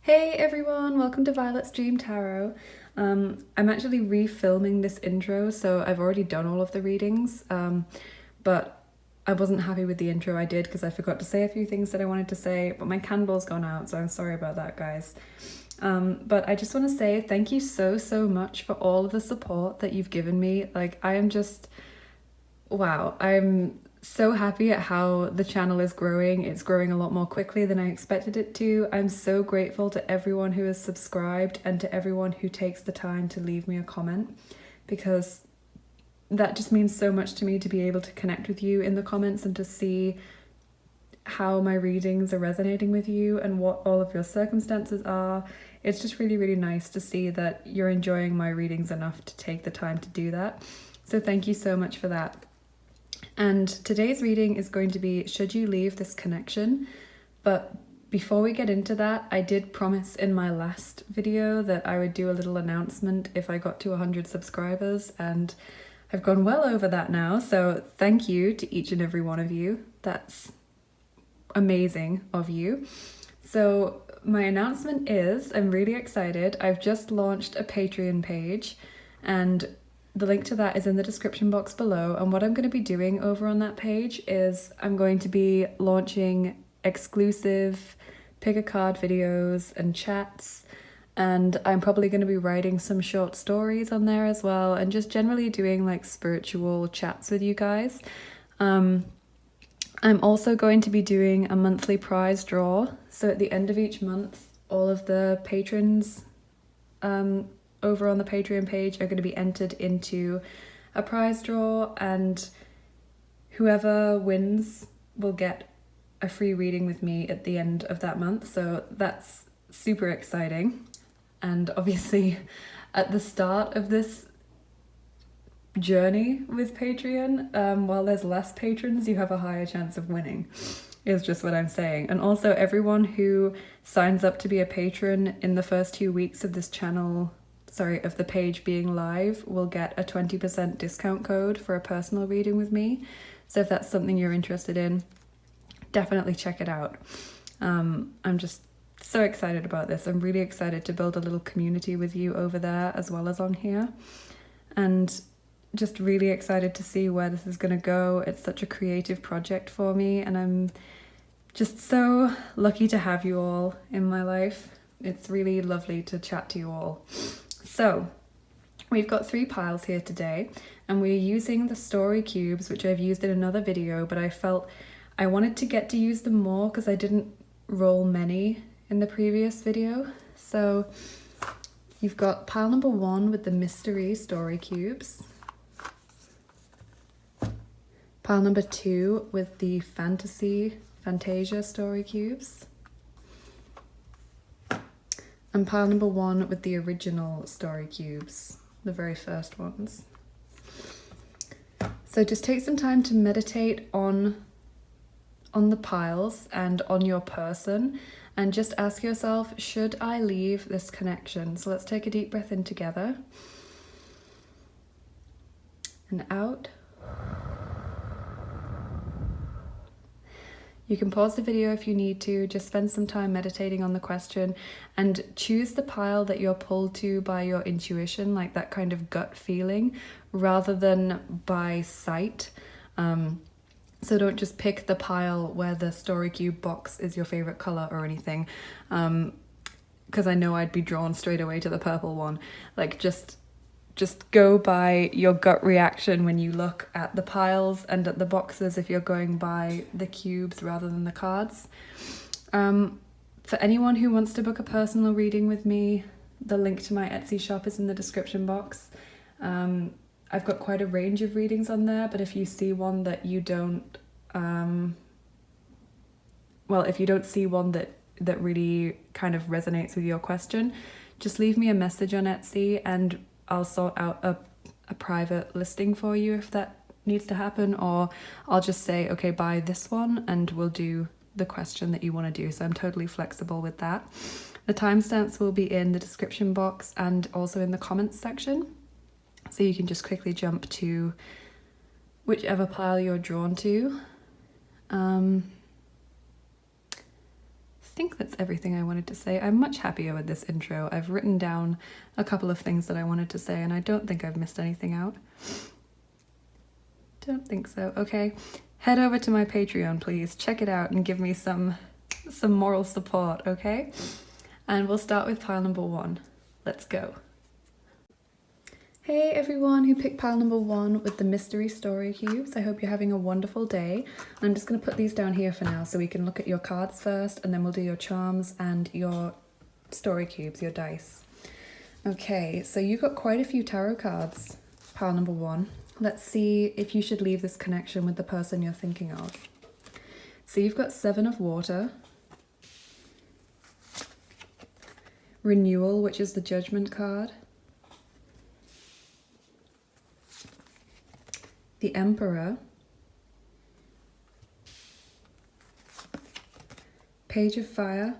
Hey everyone, welcome to Violet's Dream Tarot. I'm actually refilming this intro, so I've already done all of the readings, but I wasn't happy with the intro I did because I forgot to say a few things that I wanted to say, but my candle's gone out, so I'm sorry about that, guys. But I just want to say thank you so much for all of the support that you've given me. Like, I am just wow, I'm so happy at how the channel is growing. It's growing a lot more quickly than I expected it to. I'm so grateful to everyone who has subscribed and to everyone who takes the time to leave me a comment, because that just means so much to me to be able to connect with you in the comments and to see how my readings are resonating with you and what all of your circumstances are. It's just really nice to see that you're enjoying my readings enough to take the time to do that. So thank you so much for that. And today's reading is going to be Should You Leave This Connection? But before we get into that, I did promise in my last video that I would do a little announcement if I got to 100 subscribers, and I've gone well over that now, so thank you to each and every one of you. That's amazing of you. So my announcement is, I'm really excited. I've just launched a Patreon page, and the link to that is in the description box below. And what I'm going to be doing over on that page is I'm going to be launching exclusive pick a card videos and chats, and I'm probably going to be writing some short stories on there as well, and just generally doing like spiritual chats with you guys. I'm also going to be doing a monthly prize draw. So at the end of each month, all of the patrons over on the Patreon page are going to be entered into a prize draw, and whoever wins will get a free reading with me at the end of that month. So that's super exciting. And obviously at the start of this journey with Patreon, while there's less patrons, you have a higher chance of winning, is just what I'm saying. And also everyone who signs up to be a patron in the first 2 weeks of this channel, of the page being live, will get a 20% discount code for a personal reading with me. So if that's something you're interested in, definitely check it out. I'm just so excited about this. I'm really excited to build a little community with you over there as well as on here, and just really excited to see where this is going to go. It's such a creative project for me, and I'm just so lucky to have you all in my life. It's really lovely to chat to you all. So we've got 3 piles here today, and we're using the story cubes, which I've used in another video, but I felt I wanted to get to use them more because I didn't roll many in the previous video. So you've got pile number 1 with the mystery story cubes, pile number 2 with the fantasia story cubes, and pile number 1 with the original story cubes, the very first ones. So just take some time to meditate on the piles and on your person, and just ask yourself, should I leave this connection? So let's take a deep breath in together and out. You can pause the video if you need to, just spend some time meditating on the question and choose the pile that you're pulled to by your intuition, like that kind of gut feeling, rather than by sight. So don't just pick the pile where the story cube box is your favorite color or anything, because I know I'd be drawn straight away to the purple one. Like, just go by your gut reaction when you look at the piles and at the boxes if you're going by the cubes rather than the cards. For anyone who wants to book a personal reading with me, the link to my Etsy shop is in the description box. I've got quite a range of readings on there, but if you see one that you don't, if you don't see one that really kind of resonates with your question, just leave me a message on Etsy and I'll sort out a private listing for you if that needs to happen, or I'll just say, okay, buy this one and we'll do the question that you want to do. So I'm totally flexible with that. The timestamps will be in the description box and also in the comments section. So you can just quickly jump to whichever pile you're drawn to. think that's everything I wanted to say. I'm much happier with this intro. I've written down a couple of things that I wanted to say, and I don't think I've missed anything out. Don't think so. Okay, head over to my Patreon, please. Check it out and give me some moral support, okay? And we'll start with pile number 1. Let's go. Hey everyone who picked pile number 1 with the mystery story cubes. I hope you're having a wonderful day. I'm just going to put these down here for now so we can look at your cards first, and then we'll do your charms and your story cubes, your dice. Okay, so you've got quite a few tarot cards, pile number 1. Let's see if you should leave this connection with the person you're thinking of. So you've got 7 of water, renewal, which is the judgment card, the Emperor, Page of Fire,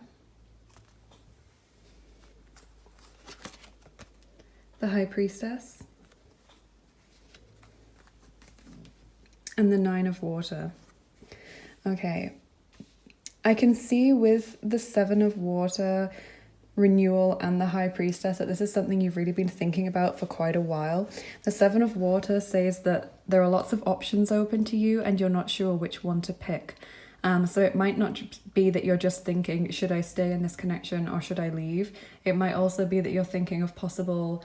the High Priestess, and the 9 of Water. Okay, I can see with the 7 of Water, renewal, and the High Priestess that this is something you've really been thinking about for quite a while. The 7 of Water says that there are lots of options open to you and you're not sure which one to pick. So it might not be that you're just thinking, should I stay in this connection or should I leave? It might also be that you're thinking of possible,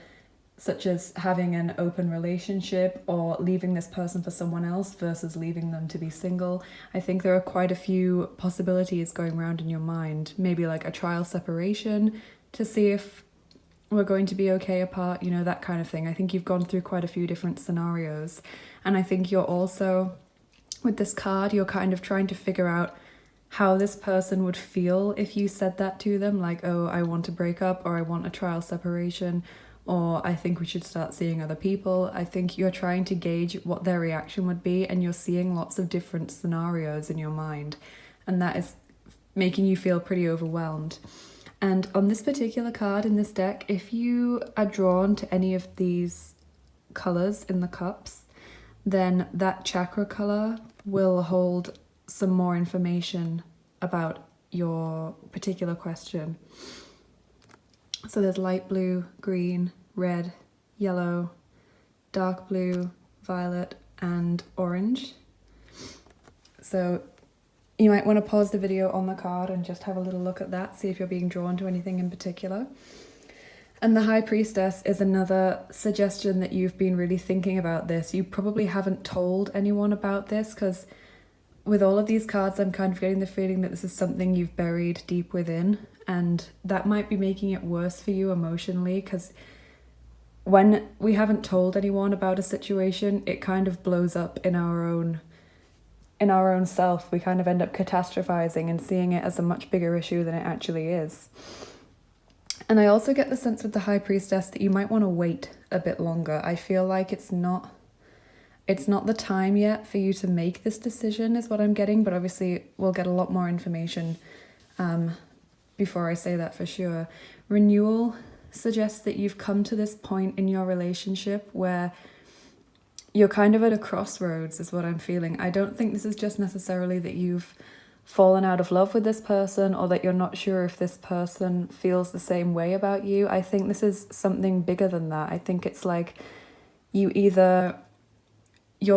such as having an open relationship or leaving this person for someone else versus leaving them to be single. I think there are quite a few possibilities going around in your mind. Maybe like a trial separation to see if we're going to be okay apart, you know, that kind of thing. I think you've gone through quite a few different scenarios. And I think you're also, with this card, you're kind of trying to figure out how this person would feel if you said that to them, like, oh, I want to break up, or I want a trial separation, or I think we should start seeing other people. I think you're trying to gauge what their reaction would be, and you're seeing lots of different scenarios in your mind, and that is making you feel pretty overwhelmed. And on this particular card in this deck, if you are drawn to any of these colours in the cups, then that chakra colour will hold some more information about your particular question. So there's light blue, green, red, yellow, dark blue, violet, and orange. So you might want to pause the video on the card and just have a little look at that, see if you're being drawn to anything in particular. And the High Priestess is another suggestion that you've been really thinking about this. You probably haven't told anyone about this, because with all of these cards, I'm kind of getting the feeling that this is something you've buried deep within, and that might be making it worse for you emotionally, because when we haven't told anyone about a situation, it kind of blows up in our own self. We kind of end up catastrophizing and seeing it as a much bigger issue than it actually is. And I also get the sense with the High Priestess that you might want to wait a bit longer. I feel like it's not the time yet for you to make this decision, is what I'm getting, but obviously we'll get a lot more information before I say that for sure. Renewal suggests that you've come to this point in your relationship where you're kind of at a crossroads, is what I'm feeling. I don't think this is just necessarily that you've fallen out of love with this person or that you're not sure if this person feels the same way about you. I think this is something bigger than that. I think it's like you're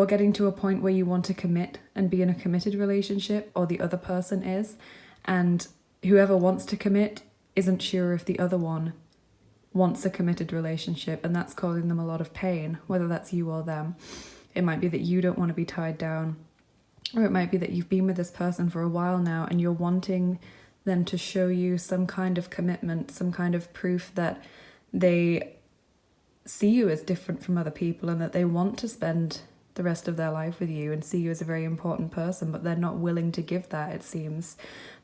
getting to a point where you want to commit and be in a committed relationship, or the other person is, and whoever wants to commit isn't sure if the other one wants a committed relationship, and that's causing them a lot of pain, whether that's you or them. It might be that you don't want to be tied down, or it might be that you've been with this person for a while now and you're wanting them to show you some kind of commitment, some kind of proof that they see you as different from other people and that they want to spend the rest of their life with you and see you as a very important person, but they're not willing to give that, it seems.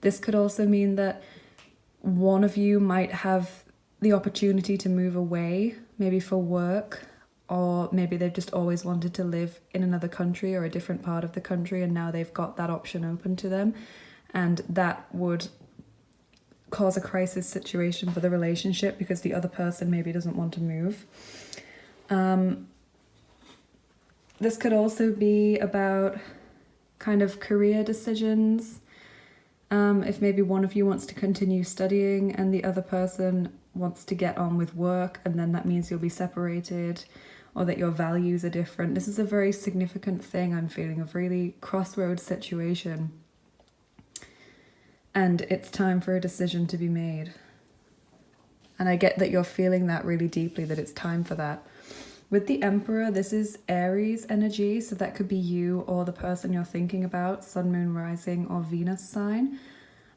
This could also mean that one of you might have the opportunity to move away, maybe for work, or maybe they've just always wanted to live in another country or a different part of the country, and now they've got that option open to them, and that would cause a crisis situation for the relationship because the other person maybe doesn't want to move. This could also be about kind of career decisions. If maybe one of you wants to continue studying and the other person wants to get on with work, and then that means you'll be separated, or that your values are different. This is a very significant thing I'm feeling, a really crossroads situation. And it's time for a decision to be made. And I get that you're feeling that really deeply, that it's time for that. With the Emperor, this is Aries energy, so that could be you or the person you're thinking about, Sun, Moon, Rising, or Venus sign.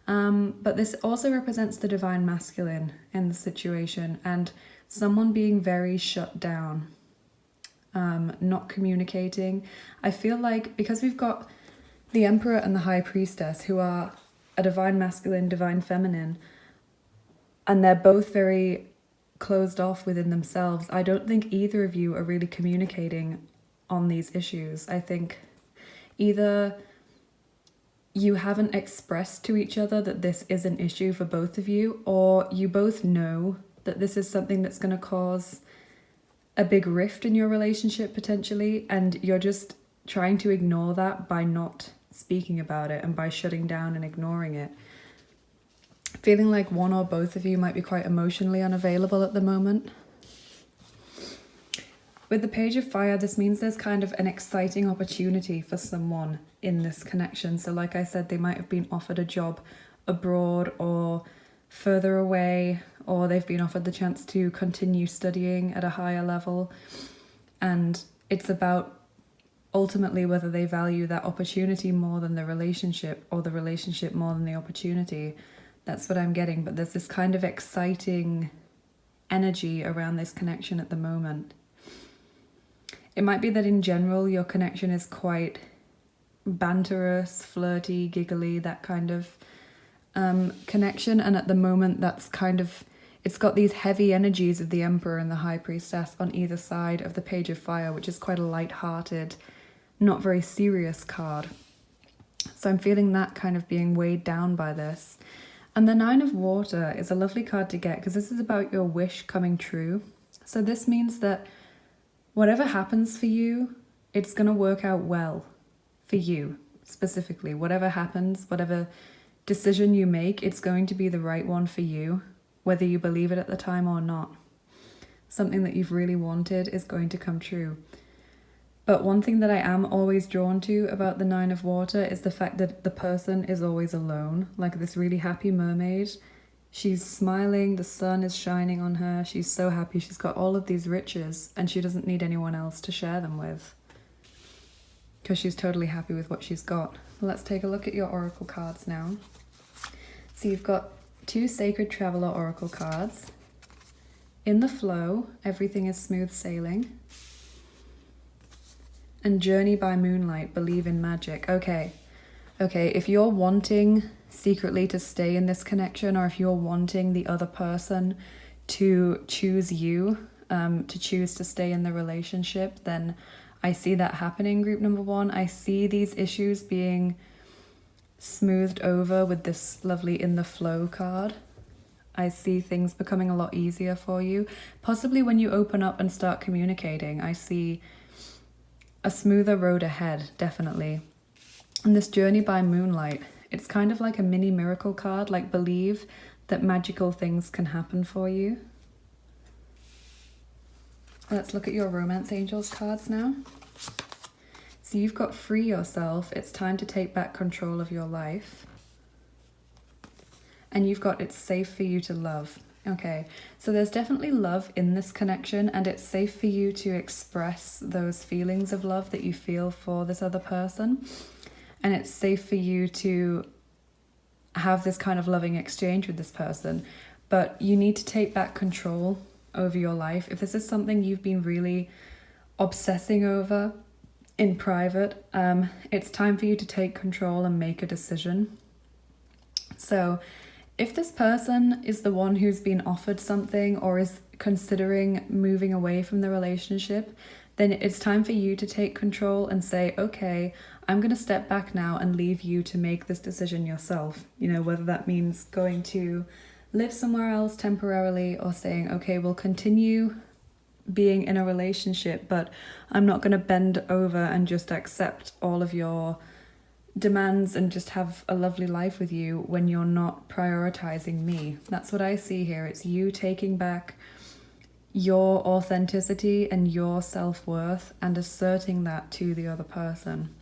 But this also represents the divine masculine in the situation, and someone being very shut down, not communicating. I feel like because we've got the Emperor and the High Priestess, who are a divine masculine, divine feminine, and they're both very closed off within themselves, I don't think either of you are really communicating on these issues. I think either you haven't expressed to each other that this is an issue for both of you, or you both know that this is something that's going to cause a big rift in your relationship potentially, and you're just trying to ignore that by not speaking about it and by shutting down and ignoring it. Feeling like one or both of you might be quite emotionally unavailable at the moment. With the Page of Fire, this means there's kind of an exciting opportunity for someone in this connection. So like I said, they might have been offered a job abroad or further away, or they've been offered the chance to continue studying at a higher level. And it's about ultimately whether they value that opportunity more than the relationship, or the relationship more than the opportunity. That's what I'm getting, but there's this kind of exciting energy around this connection at the moment. It might be that in general your connection is quite banterous, flirty, giggly, that kind of connection, and at the moment that's kind of, it's got these heavy energies of the Emperor and the High Priestess on either side of the Page of Fire, which is quite a light-hearted, not very serious card. So I'm feeling that kind of being weighed down by this. And the Nine of Water is a lovely card to get because this is about your wish coming true. So this means that whatever happens for you, it's going to work out well for you specifically. Whatever happens, whatever decision you make, it's going to be the right one for you, whether you believe it at the time or not. Something that you've really wanted is going to come true. But one thing that I am always drawn to about the Nine of Water is the fact that the person is always alone, like this really happy mermaid. She's smiling, the sun is shining on her, she's so happy, she's got all of these riches, and she doesn't need anyone else to share them with, because she's totally happy with what she's got. Let's take a look at your oracle cards now. So you've got 2 Sacred Traveler oracle cards. In the flow, everything is smooth sailing. And Journey by Moonlight, believe in magic. Okay, if you're wanting secretly to stay in this connection, or if you're wanting the other person to choose you, to choose to stay in the relationship, then I see that happening, group number 1. I see these issues being smoothed over with this lovely In the Flow card. I see things becoming a lot easier for you. Possibly when you open up and start communicating, I see a smoother road ahead, definitely. And this Journey by Moonlight, it's kind of like a mini miracle card, like believe that magical things can happen for you. Let's look at your Romance Angels cards now. So you've got Free Yourself, it's time to take back control of your life. And you've got It's safe for you to love. Okay, so there's definitely love in this connection, and it's safe for you to express those feelings of love that you feel for this other person. And it's safe for you to have this kind of loving exchange with this person. But you need to take back control over your life. If this is something you've been really obsessing over in private, it's time for you to take control and make a decision. So if this person is the one who's been offered something or is considering moving away from the relationship, then it's time for you to take control and say, okay, I'm going to step back now and leave you to make this decision yourself. You know, whether that means going to live somewhere else temporarily, or saying, okay, we'll continue being in a relationship, but I'm not going to bend over and just accept all of your demands and just have a lovely life with you when you're not prioritizing me. That's what I see here. It's you taking back your authenticity and your self-worth and asserting that to the other person.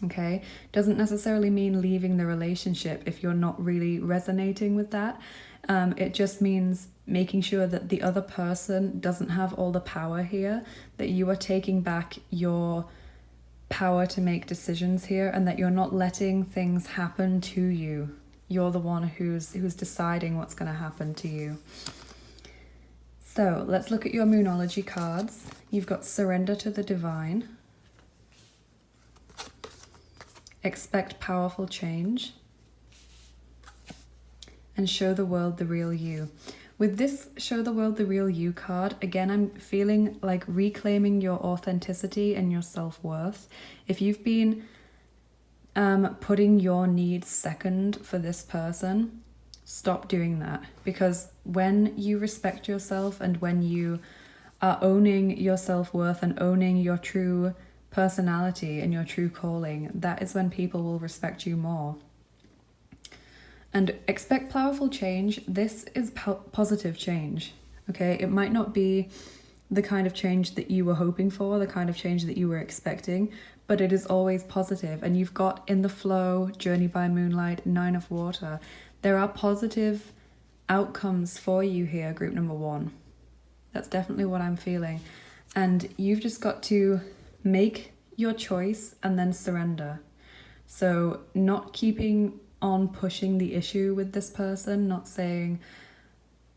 Okay, doesn't necessarily mean leaving the relationship if you're not really resonating with that. It just means making sure that the other person doesn't have all the power here, that you are taking back your power to make decisions here, and that you're not letting things happen to you. You're the one who's deciding what's going to happen to you. So let's look at your Moonology cards. You've got Surrender to the Divine, Expect Powerful Change, and Show the World the Real You. With this Show the World the Real You card, again, I'm feeling like reclaiming your authenticity and your self-worth. If you've been putting your needs second for this person, stop doing that. Because when you respect yourself and when you are owning your self-worth and owning your true personality and your true calling, that is when people will respect you more. And expect powerful change. This is positive change, okay? It might not be the kind of change that you were hoping for, the kind of change that you were expecting, but it is always positive. And you've got in the flow, Journey by Moonlight, 9 of Water. There are positive outcomes for you here, group number 1. That's definitely what I'm feeling. And you've just got to make your choice and then surrender. So not keeping on pushing the issue with this person, not saying,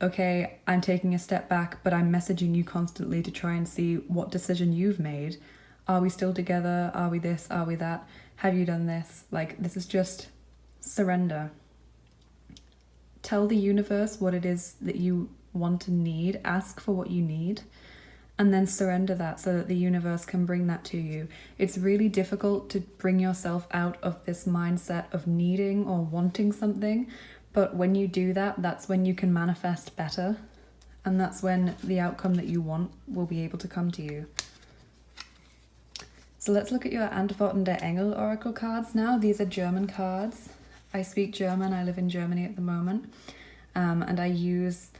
okay, I'm taking a step back, but I'm messaging you constantly to try and see what decision you've made. Are we still together? Are we this? Are we that? Have you done this? Like, this is just surrender. Tell the universe what it is that you want and need. Ask for what you need. And then surrender that so that the universe can bring that to you. It's really difficult to bring yourself out of this mindset of needing or wanting something. But when you do that, that's when you can manifest better. And that's when the outcome that you want will be able to come to you. So let's look at your Antworten der Engel Oracle cards now. These are German cards. I speak German. I live in Germany at the moment. And I use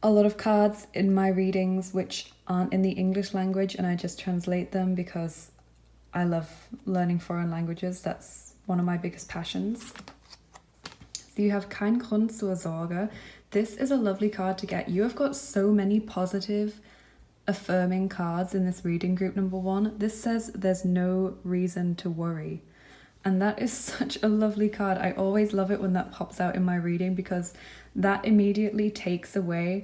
a lot of cards in my readings which aren't in the English language, and I just translate them because I love learning foreign languages. That's one of my biggest passions. So you have Kein Grund zur Sorge. This is a lovely card to get. You have got so many positive, affirming cards in this reading, group number 1. This says there's no reason to worry. And that is such a lovely card. I always love it when that pops out in my reading because that immediately takes away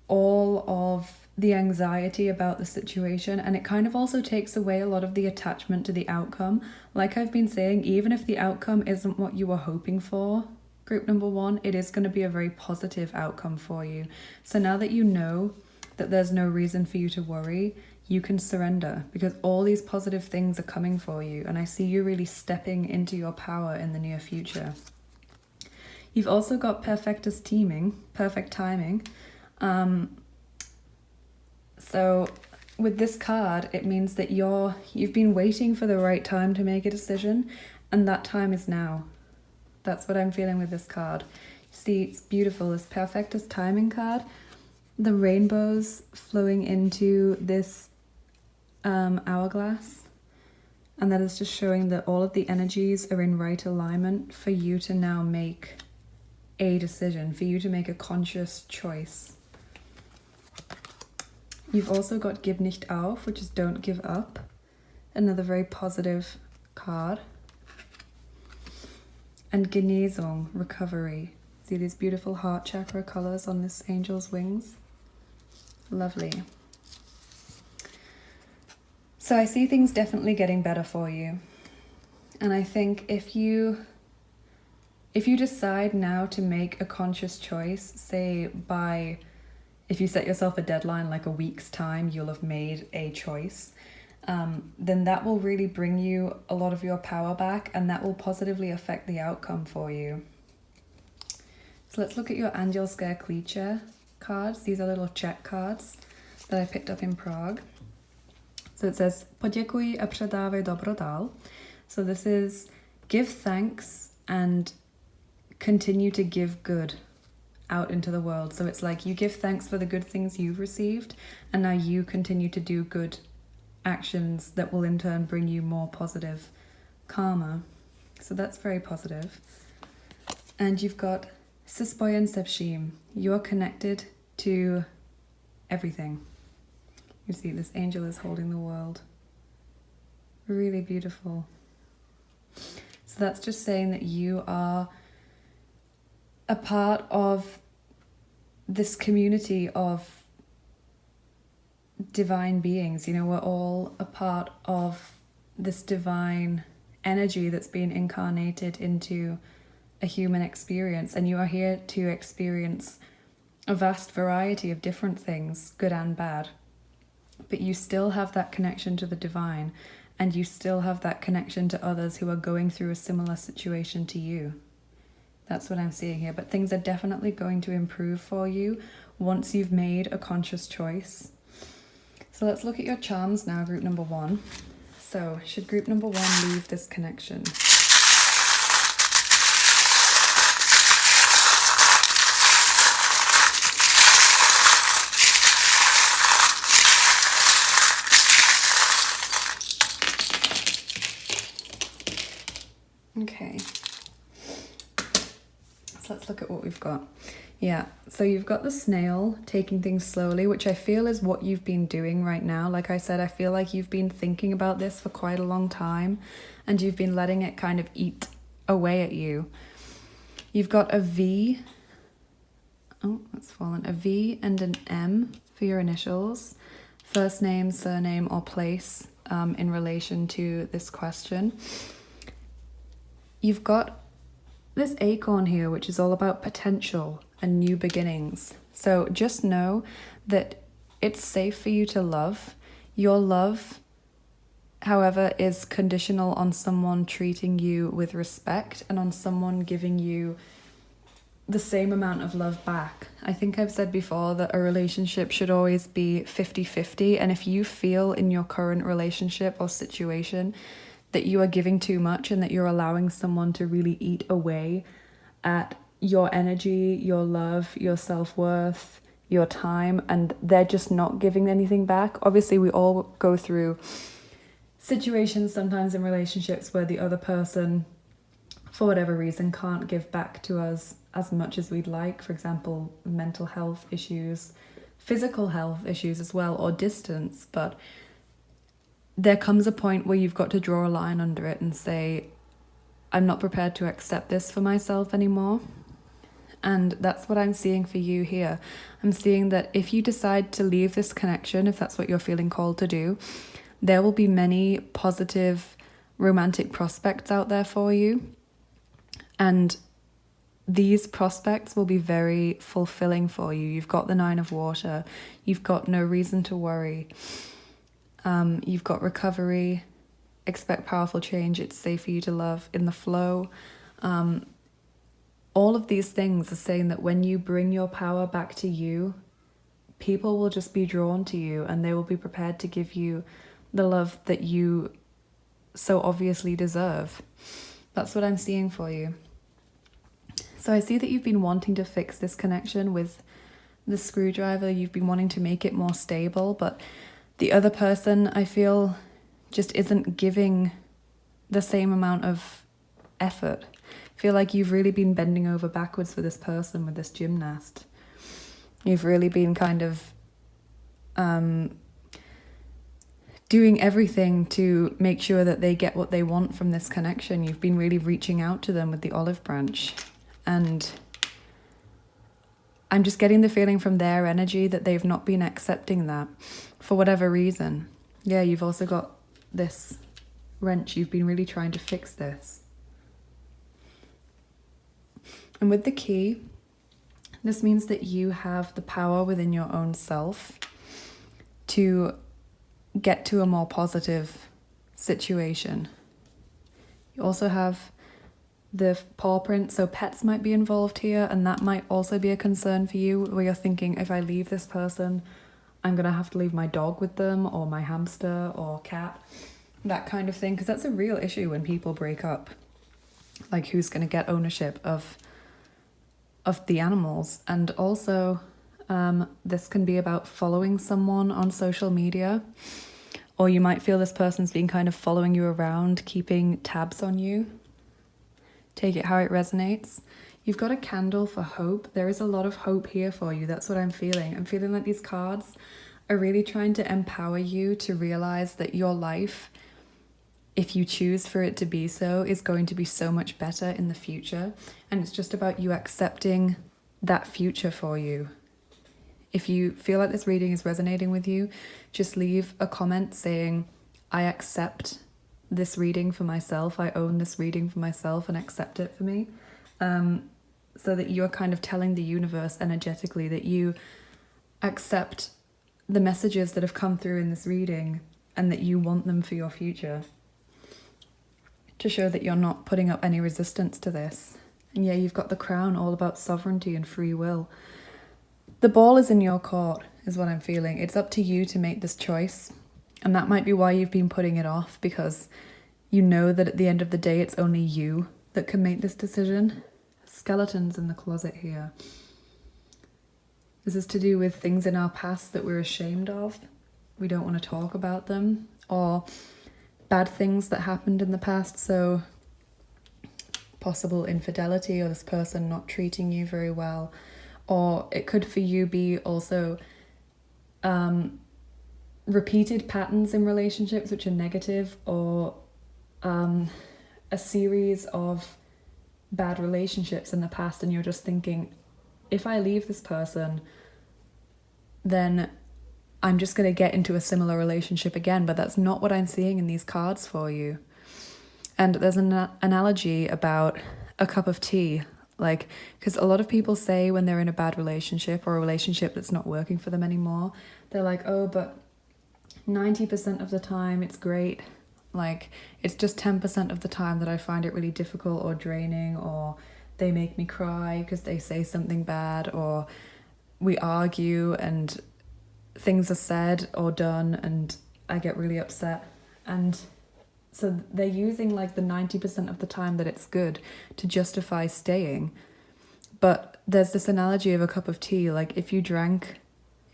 all of the anxiety about the situation, and it kind of also takes away a lot of the attachment to the outcome. Like I've been saying, even if the outcome isn't what you were hoping for, group number 1, it is going to be a very positive outcome for you. So now that you know that there's no reason for you to worry, you can surrender because all these positive things are coming for you, and I see you really stepping into your power in the near future. You've also got perfect timing. So with this card, it means that you've been waiting for the right time to make a decision, and that time is now. That's what I'm feeling with this card. See, it's beautiful. This perfect timing card, the rainbows flowing into this hourglass, and that is just showing that all of the energies are in right alignment for you to now make a decision, for you to make a conscious choice. You've also got Gib nicht auf, which is don't give up. Another very positive card. And Genesung, recovery. See these beautiful heart chakra colors on this angel's wings? Lovely. So I see things definitely getting better for you. And I think if you decide now to make a conscious choice, say if you set yourself a deadline like a week's time, you'll have made a choice, then that will really bring you a lot of your power back, and that will positively affect the outcome for you. So let's look at your Angelské klíče cards. These are little check cards that I picked up in Prague. So it says, poděkuj a předávej dobro dál. So this is give thanks and continue to give good out into the world. So it's like you give thanks for the good things you've received, and now you continue to do good actions that will in turn bring you more positive karma. So that's very positive. And you've got Sisboyan Sebshim. You're connected to everything. You see this angel is holding the world. Really beautiful. So that's just saying that you are a part of this community of divine beings. You know, we're all a part of this divine energy that's been incarnated into a human experience, and you are here to experience a vast variety of different things, good and bad. But you still have that connection to the divine, and you still have that connection to others who are going through a similar situation to you. That's what I'm seeing here. But things are definitely going to improve for you once you've made a conscious choice. So let's look at your charms now, group number 1. So should group number 1 leave this connection? Okay, so let's look at what we've got. Yeah, so you've got the snail taking things slowly, which I feel is what you've been doing right now. Like I said, I feel like you've been thinking about this for quite a long time, and you've been letting it kind of eat away at you. You've got a V, oh, that's fallen, a V and an M for your initials, first name, surname, or place in relation to this question. You've got this acorn here, which is all about potential and new beginnings. So just know that it's safe for you to love. Your love, however, is conditional on someone treating you with respect and on someone giving you the same amount of love back. I think I've said before that a relationship should always be 50-50, and if you feel in your current relationship or situation that you are giving too much and that you're allowing someone to really eat away at your energy, your love, your self-worth, your time, and they're just not giving anything back. Obviously, we all go through situations sometimes in relationships where the other person, for whatever reason, can't give back to us as much as we'd like. For example, mental health issues, physical health issues as well, or distance. But there comes a point where you've got to draw a line under it and say, I'm not prepared to accept this for myself anymore. And that's what I'm seeing for you here. I'm seeing that if you decide to leave this connection, if that's what you're feeling called to do, there will be many positive romantic prospects out there for you. And these prospects will be very fulfilling for you. You've got the 9 of water. You've got no reason to worry. You've got recovery, expect powerful change, it's safe for you to love, in the flow. All of these things are saying that when you bring your power back to you, people will just be drawn to you, and they will be prepared to give you the love that you so obviously deserve. That's what I'm seeing for you. So I see that you've been wanting to fix this connection with the screwdriver. You've been wanting to make it more stable, but the other person, I feel, just isn't giving the same amount of effort. I feel like you've really been bending over backwards for this person with this gymnast. You've really been kind of doing everything to make sure that they get what they want from this connection. You've been really reaching out to them with the olive branch. And I'm just getting the feeling from their energy that they've not been accepting that for whatever reason. Yeah, you've also got this wrench. You've been really trying to fix this. And with the key, this means that you have the power within your own self to get to a more positive situation. You also have the paw print, so pets might be involved here, and that might also be a concern for you, where you're thinking, if I leave this person, I'm gonna have to leave my dog with them, or my hamster or cat. that kind of thing, because that's a real issue when people break up. Like, who's going to get ownership of the animals? And also, this can be about following someone on social media, or you might feel this person's been kind of following you around, keeping tabs on you. Take it how it resonates. You've got a candle for hope. There is a lot of hope here for you. That's what I'm feeling. I'm feeling like these cards are really trying to empower you to realize that your life, if you choose for it to be so, is going to be so much better in the future. And it's just about you accepting that future for you. If you feel like this reading is resonating with you, just leave a comment saying, I accept this reading for myself. I own this reading for myself and accept it for me. So that you're kind of telling the universe energetically that you accept the messages that have come through in this reading and that you want them for your future, to show that you're not putting up any resistance to this. And yeah, you've got the crown, all about sovereignty and free will. The ball is in your court, is what I'm feeling. It's up to you to make this choice. And that might be why you've been putting it off, because you know that at the end of the day, it's only you that can make this decision. Skeletons in the closet here. This is to do with things in our past that we're ashamed of. We don't want to talk about them, or bad things that happened in the past. So possible infidelity, or this person not treating you very well. Or it could for you be also repeated patterns in relationships which are negative, or a series of bad relationships in the past, and you're just thinking, if I leave this person, then I'm just going to get into a similar relationship again. But that's not what I'm seeing in these cards for you. And there's an analogy about a cup of tea. Like, because a lot of people say when they're in a bad relationship, or a relationship that's not working for them anymore, they're like, oh, but 90% of the time it's great. Like, it's just 10% of the time that I find it really difficult or draining, or they make me cry because they say something bad, or we argue and things are said or done and I get really upset. And so they're using like the 90% of the time that it's good to justify staying. But there's this analogy of a cup of tea. Like, if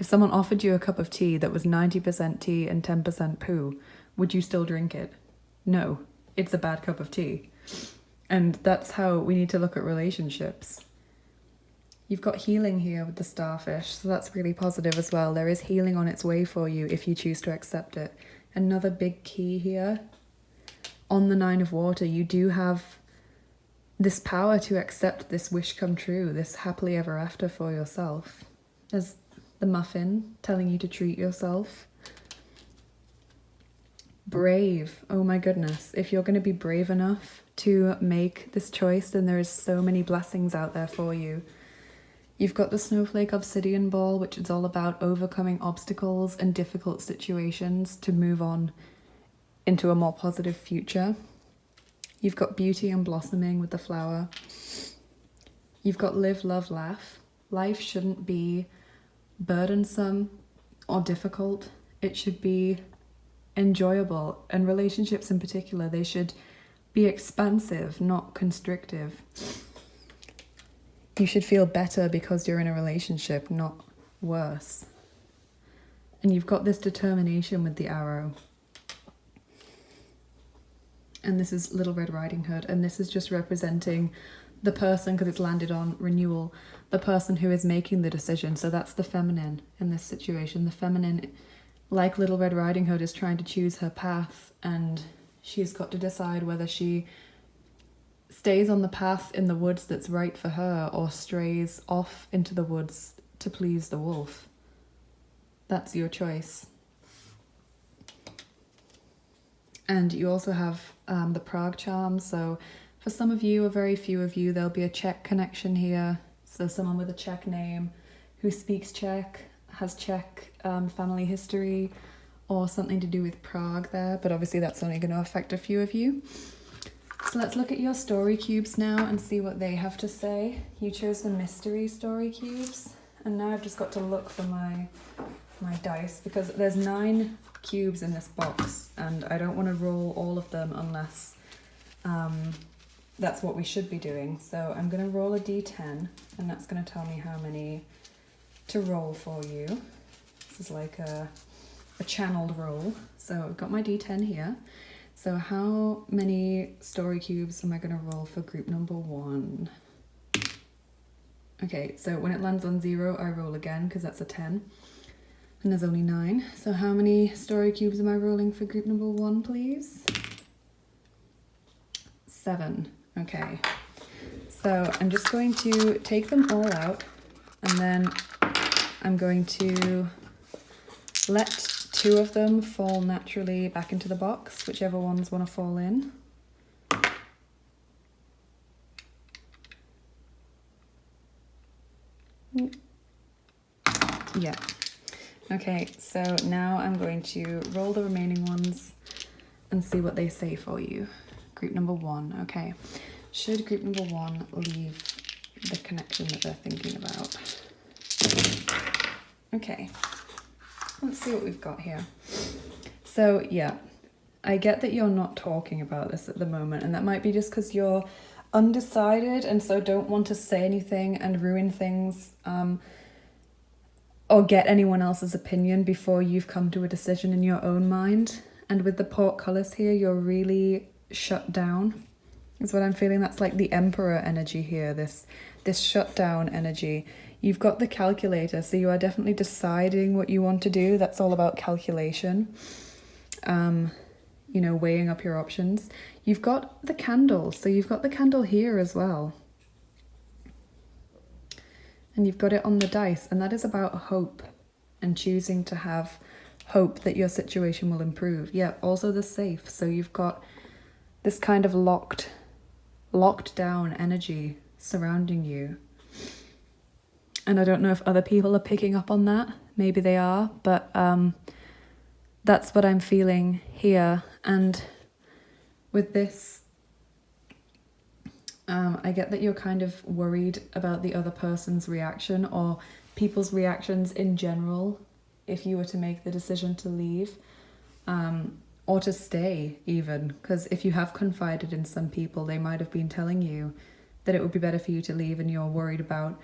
someone offered you a cup of tea that was 90% tea and 10% poo, would you still drink it? No, it's a bad cup of tea. And that's how we need to look at relationships. You've got healing here with the starfish, so that's really positive as well. There is healing on its way for you if you choose to accept it. Another big key here. On the 9 of water, you do have this power to accept this wish come true, this happily ever after for yourself. There's the muffin telling you to treat yourself. Brave. Oh my goodness. If you're going to be brave enough to make this choice, then there is so many blessings out there for you. You've got the snowflake obsidian ball, which is all about overcoming obstacles and difficult situations to move on into a more positive future. You've got beauty and blossoming with the flower. You've got live, love, laugh. Life shouldn't be burdensome or difficult. It should be enjoyable. And relationships in particular, they should be expansive, not constrictive. You should feel better because you're in a relationship, not worse. And you've got this determination with the arrow. And this is Little Red Riding Hood. And this is just representing the person, because it's landed on renewal, the person who is making the decision. So that's the feminine in this situation. The feminine, like Little Red Riding Hood, is trying to choose her path, and she's got to decide whether she stays on the path in the woods that's right for her, or strays off into the woods to please the wolf. That's your choice. And you also have the Prague charm. So for some of you, or very few of you, there'll be a Czech connection here. So someone with a Czech name who speaks Czech, has Czech family history, or something to do with Prague there. But obviously that's only going to affect a few of you. So let's look at your story cubes now and see what they have to say. You chose the mystery story cubes, and now I've just got to look for my my dice because there's 9 cubes in this box and I don't want to roll all of them unless that's what we should be doing. So I'm going to roll a d10 and that's going to tell me how many to roll for you. This is like a channeled roll. So I've got my d10 here. So how many story cubes am I going to roll for group number 1? Okay, so when it lands on 0, I roll again because that's a 10. And there's only 9. So how many story cubes am I rolling for group number 1, please? 7. Okay. So I'm just going to take them all out and then I'm going to let 2 of them fall naturally back into the box, whichever ones want to fall in. Yeah. Okay, so now I'm going to roll the remaining ones and see what they say for you. Group number 1, okay. Should group number 1 leave the connection that they're thinking about? Okay, let's see what we've got here. So yeah, I get that you're not talking about this at the moment, and that might be just because you're undecided and so don't want to say anything and ruin things or get anyone else's opinion before you've come to a decision in your own mind. And with the portcullis here, you're really shut down is what I'm feeling. That's like the emperor energy here, this shut down energy. You've got the calculator, so you are definitely deciding what you want to do. That's all about calculation, you know, weighing up your options. You've got the candle, so you've got the candle here as well. And you've got it on the dice, and that is about hope and choosing to have hope that your situation will improve. Yeah, also the safe. So you've got this kind of locked down energy surrounding you. And I don't know if other people are picking up on that. Maybe they are, but that's what I'm feeling here. And with this, I get that you're kind of worried about the other person's reaction or people's reactions in general if you were to make the decision to leave or to stay even. Because if you have confided in some people, they might have been telling you that it would be better for you to leave and you're worried about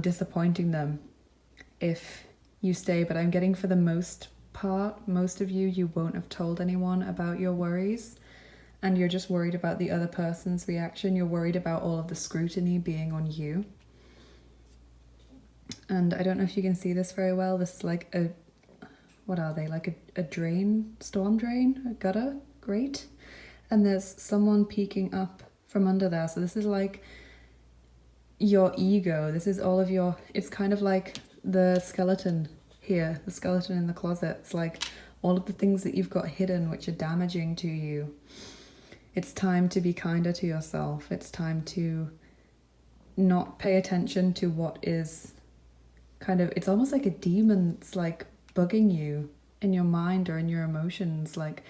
disappointing them if you stay. But I'm getting for the most part, most of you won't have told anyone about your worries. And you're just worried about the other person's reaction. You're worried about all of the scrutiny being on you. And I don't know if you can see this very well. This is like a, what are they? Like a drain, storm drain, a gutter grate. And there's someone peeking up from under there. So this is like your ego. This is all of your, it's kind of like the skeleton here, the skeleton in the closet. It's like all of the things that you've got hidden which are damaging to you. It's time to be kinder to yourself. It's time to not pay attention to what is kind of, it's almost like a demon. It's like bugging you in your mind or in your emotions, like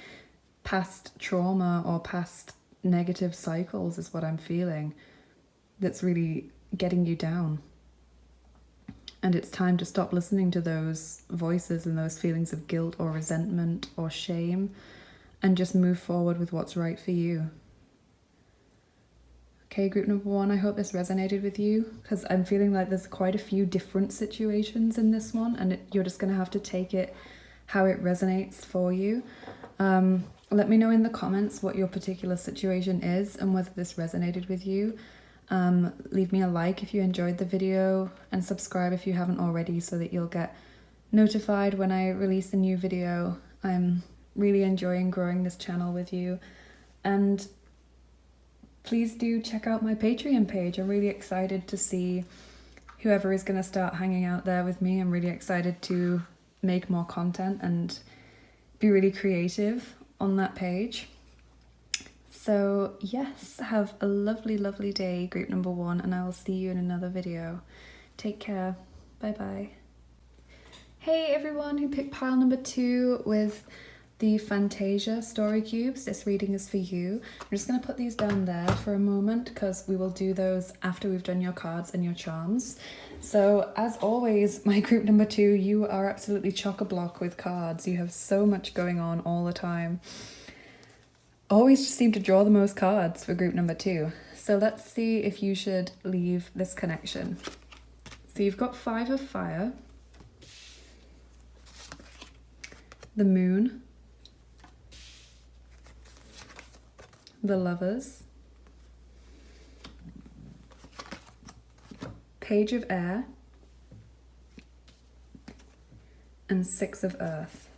past trauma or past negative cycles is what I'm feeling. That's really getting you down. And it's time to stop listening to those voices and those feelings of guilt or resentment or shame and just move forward with what's right for you. Okay, group number 1, I hope this resonated with you because I'm feeling like there's quite a few different situations in this one and you're just going to have to take it how it resonates for you. Let me know in the comments what your particular situation is and whether this resonated with you. Leave me a like if you enjoyed the video and subscribe if you haven't already so that you'll get notified when I release a new video. I'm really enjoying growing this channel with you, and please do check out my Patreon page. I'm really excited to see whoever is going to start hanging out there with me. I'm really excited to make more content and be really creative on that page. So yes, have a lovely, lovely day, group number 1, and I will see you in another video. Take care. Bye bye. Hey everyone who picked pile number 2 with the Fantasia story cubes. This reading is for you. I'm just going to put these down there for a moment because we will do those after we've done your cards and your charms. So as always, my group number 2, you are absolutely chock-a-block with cards. You have so much going on all the time. Always just seem to draw the most cards for group number 2. So let's see if you should leave this connection. So you've got 5 of Fire, the Moon, the Lovers, Page of Air, and 6 of Earth.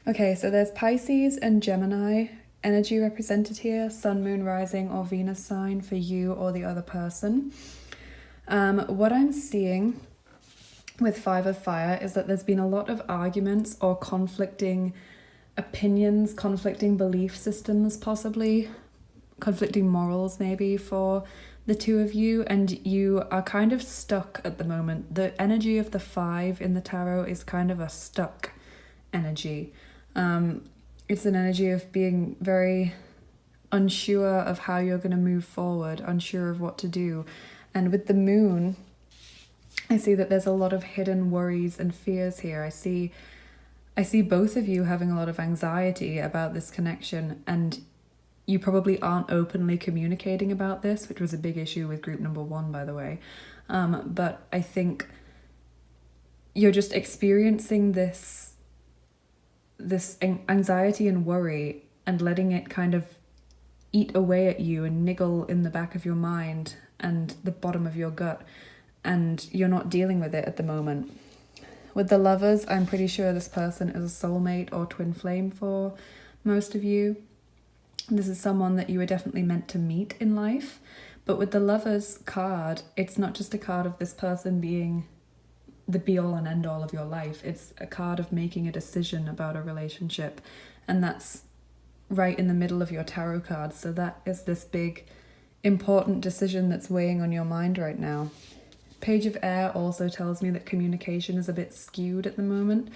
Okay, so there's Pisces and Gemini energy represented here, Sun, Moon, Rising, or Venus sign for you or the other person. What I'm seeing with 5 of Fire is that there's been a lot of arguments or conflicting opinions, conflicting belief systems possibly, conflicting morals maybe for the two of you, and you are kind of stuck at the moment. The energy of the 5 in the tarot is kind of a stuck energy. It's an energy of being very unsure of how you're going to move forward, unsure of what to do. And with the Moon, I see that there's a lot of hidden worries and fears here. I see both of you having a lot of anxiety about this connection, and you probably aren't openly communicating about this, which was a big issue with group number 1, by the way. But I think you're just experiencing this anxiety and worry and letting it kind of eat away at you and niggle in the back of your mind and the bottom of your gut, and you're not dealing with it at the moment. With the Lovers, I'm pretty sure this person is a soulmate or twin flame for most of you. This is someone that you were definitely meant to meet in life. But with the Lovers card, it's not just a card of this person being the be-all and end-all of your life. It's a card of making a decision about a relationship, and that's right in the middle of your tarot cards. So that is this big, important decision that's weighing on your mind right now. Page of Air also tells me that communication is a bit skewed at the moment.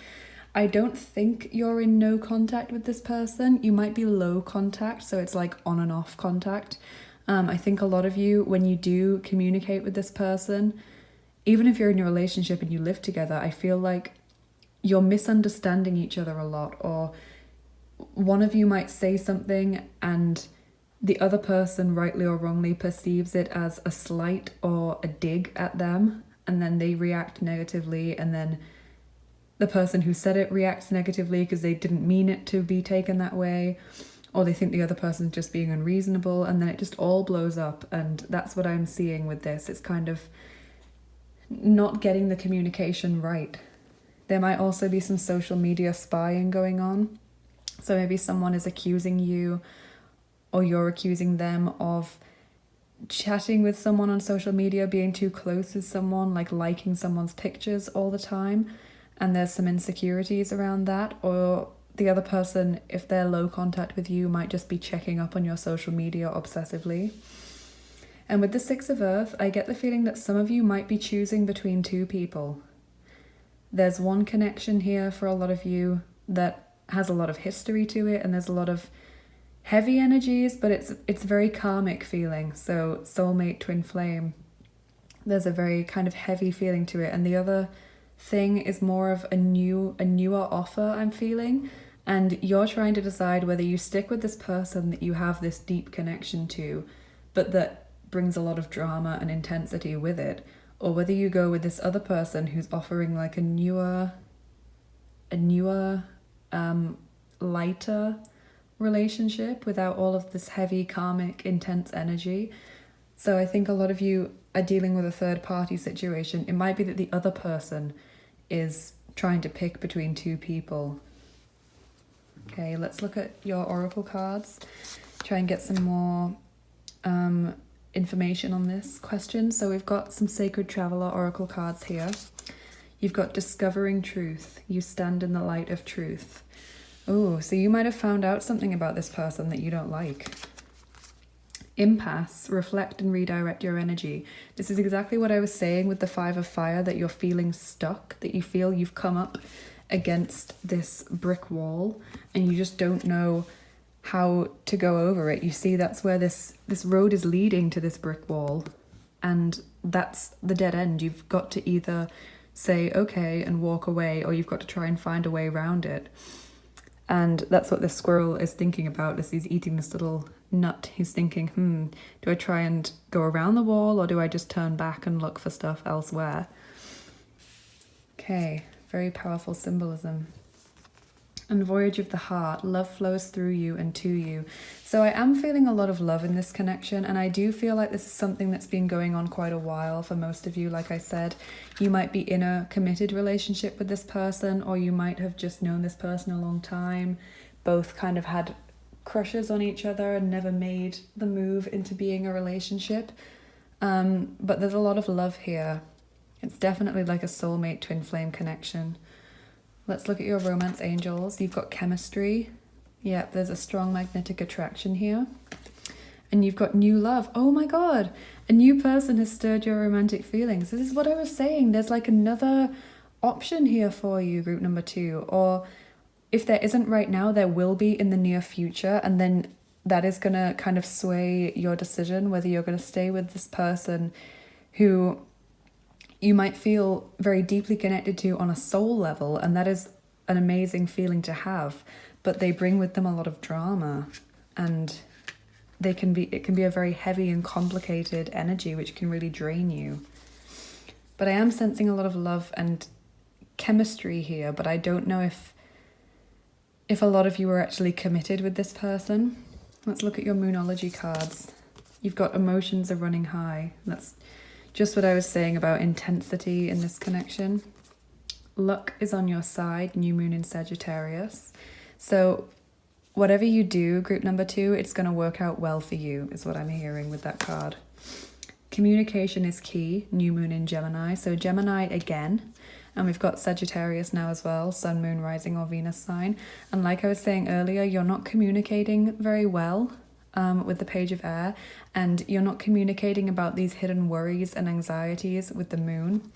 I don't think you're in no contact with this person. You might be low contact, so it's like on and off contact. I think a lot of you, when you do communicate with this person, even if you're in a relationship and you live together, I feel like you're misunderstanding each other a lot, or one of you might say something and the other person, rightly or wrongly, perceives it as a slight or a dig at them, and then they react negatively, and then the person who said it reacts negatively because they didn't mean it to be taken that way, or they think the other person's just being unreasonable, and then it just all blows up. And that's what I'm seeing with this. It's kind of not getting the communication right. There might also be some social media spying going on. So maybe someone is accusing you, or you're accusing them of chatting with someone on social media, being too close with someone, like liking someone's pictures all the time, and there's some insecurities around that. Or the other person, if they're low contact with you, might just be checking up on your social media obsessively. And with the 6 of Earth, I get the feeling that some of you might be choosing between 2 people. There's one connection here for a lot of you that has a lot of history to it, and there's a lot of heavy energies, but it's very karmic feeling. So soulmate, twin flame, there's a very kind of heavy feeling to it. And the other thing is more of a newer offer I'm feeling, and you're trying to decide whether you stick with this person that you have this deep connection to, but that brings a lot of drama and intensity with it, or whether you go with this other person who's offering like a newer, lighter relationship without all of this heavy, karmic, intense energy. So I think a lot of you are dealing with a third party situation. It might be that the other person is trying to pick between 2 people. Okay, let's look at your oracle cards. Try and get some more information on this question. So we've got some Sacred Traveler oracle cards here. You've got Discovering Truth. You stand in the light of truth. Oh, so you might have found out something about this person that you don't like. Impasse. Reflect and redirect your energy. This is exactly what I was saying with the 5 of Fire, that you're feeling stuck, that you feel you've come up against this brick wall and you just don't know how to go over it. You see, that's where this road is leading to this brick wall, and that's the dead end. You've got to either say okay and walk away, or you've got to try and find a way around it. And that's what this squirrel is thinking about as he's eating this little nut. He's thinking, do I try and go around the wall, or do I just turn back and look for stuff elsewhere? Okay, very powerful symbolism. And Voyage of the Heart, love flows through you and to you. So I am feeling a lot of love in this connection, and I do feel like this is something that's been going on quite a while for most of you. Like I said, you might be in a committed relationship with this person, or you might have just known this person a long time, both kind of had crushes on each other and never made the move into being a relationship. But there's a lot of love here. It's definitely like a soulmate twin flame connection. Let's look at your romance angels. You've got chemistry. Yeah, there's a strong magnetic attraction here. And you've got new love. Oh my God, a new person has stirred your romantic feelings. This is what I was saying. There's like another option here for you, group number 2. Or if there isn't right now, there will be in the near future. And then that is going to kind of sway your decision whether you're going to stay with this person who you might feel very deeply connected to on a soul level, and that is an amazing feeling to have, but they bring with them a lot of drama, and it can be a very heavy and complicated energy which can really drain you. But I am sensing a lot of love and chemistry here, but I don't know if a lot of you are actually committed with this person. Let's look at your Moonology cards. You've got emotions are running high. That's just what I was saying about intensity in this connection. Luck is on your side, new moon in Sagittarius. So whatever you do, group number 2, it's going to work out well for you, is what I'm hearing with that card. Communication is key, new moon in Gemini. So Gemini again, and we've got Sagittarius now as well, sun, moon, rising or Venus sign. And like I was saying earlier, you're not communicating very well with the Page of Air, and you're not communicating about these hidden worries and anxieties with the moon.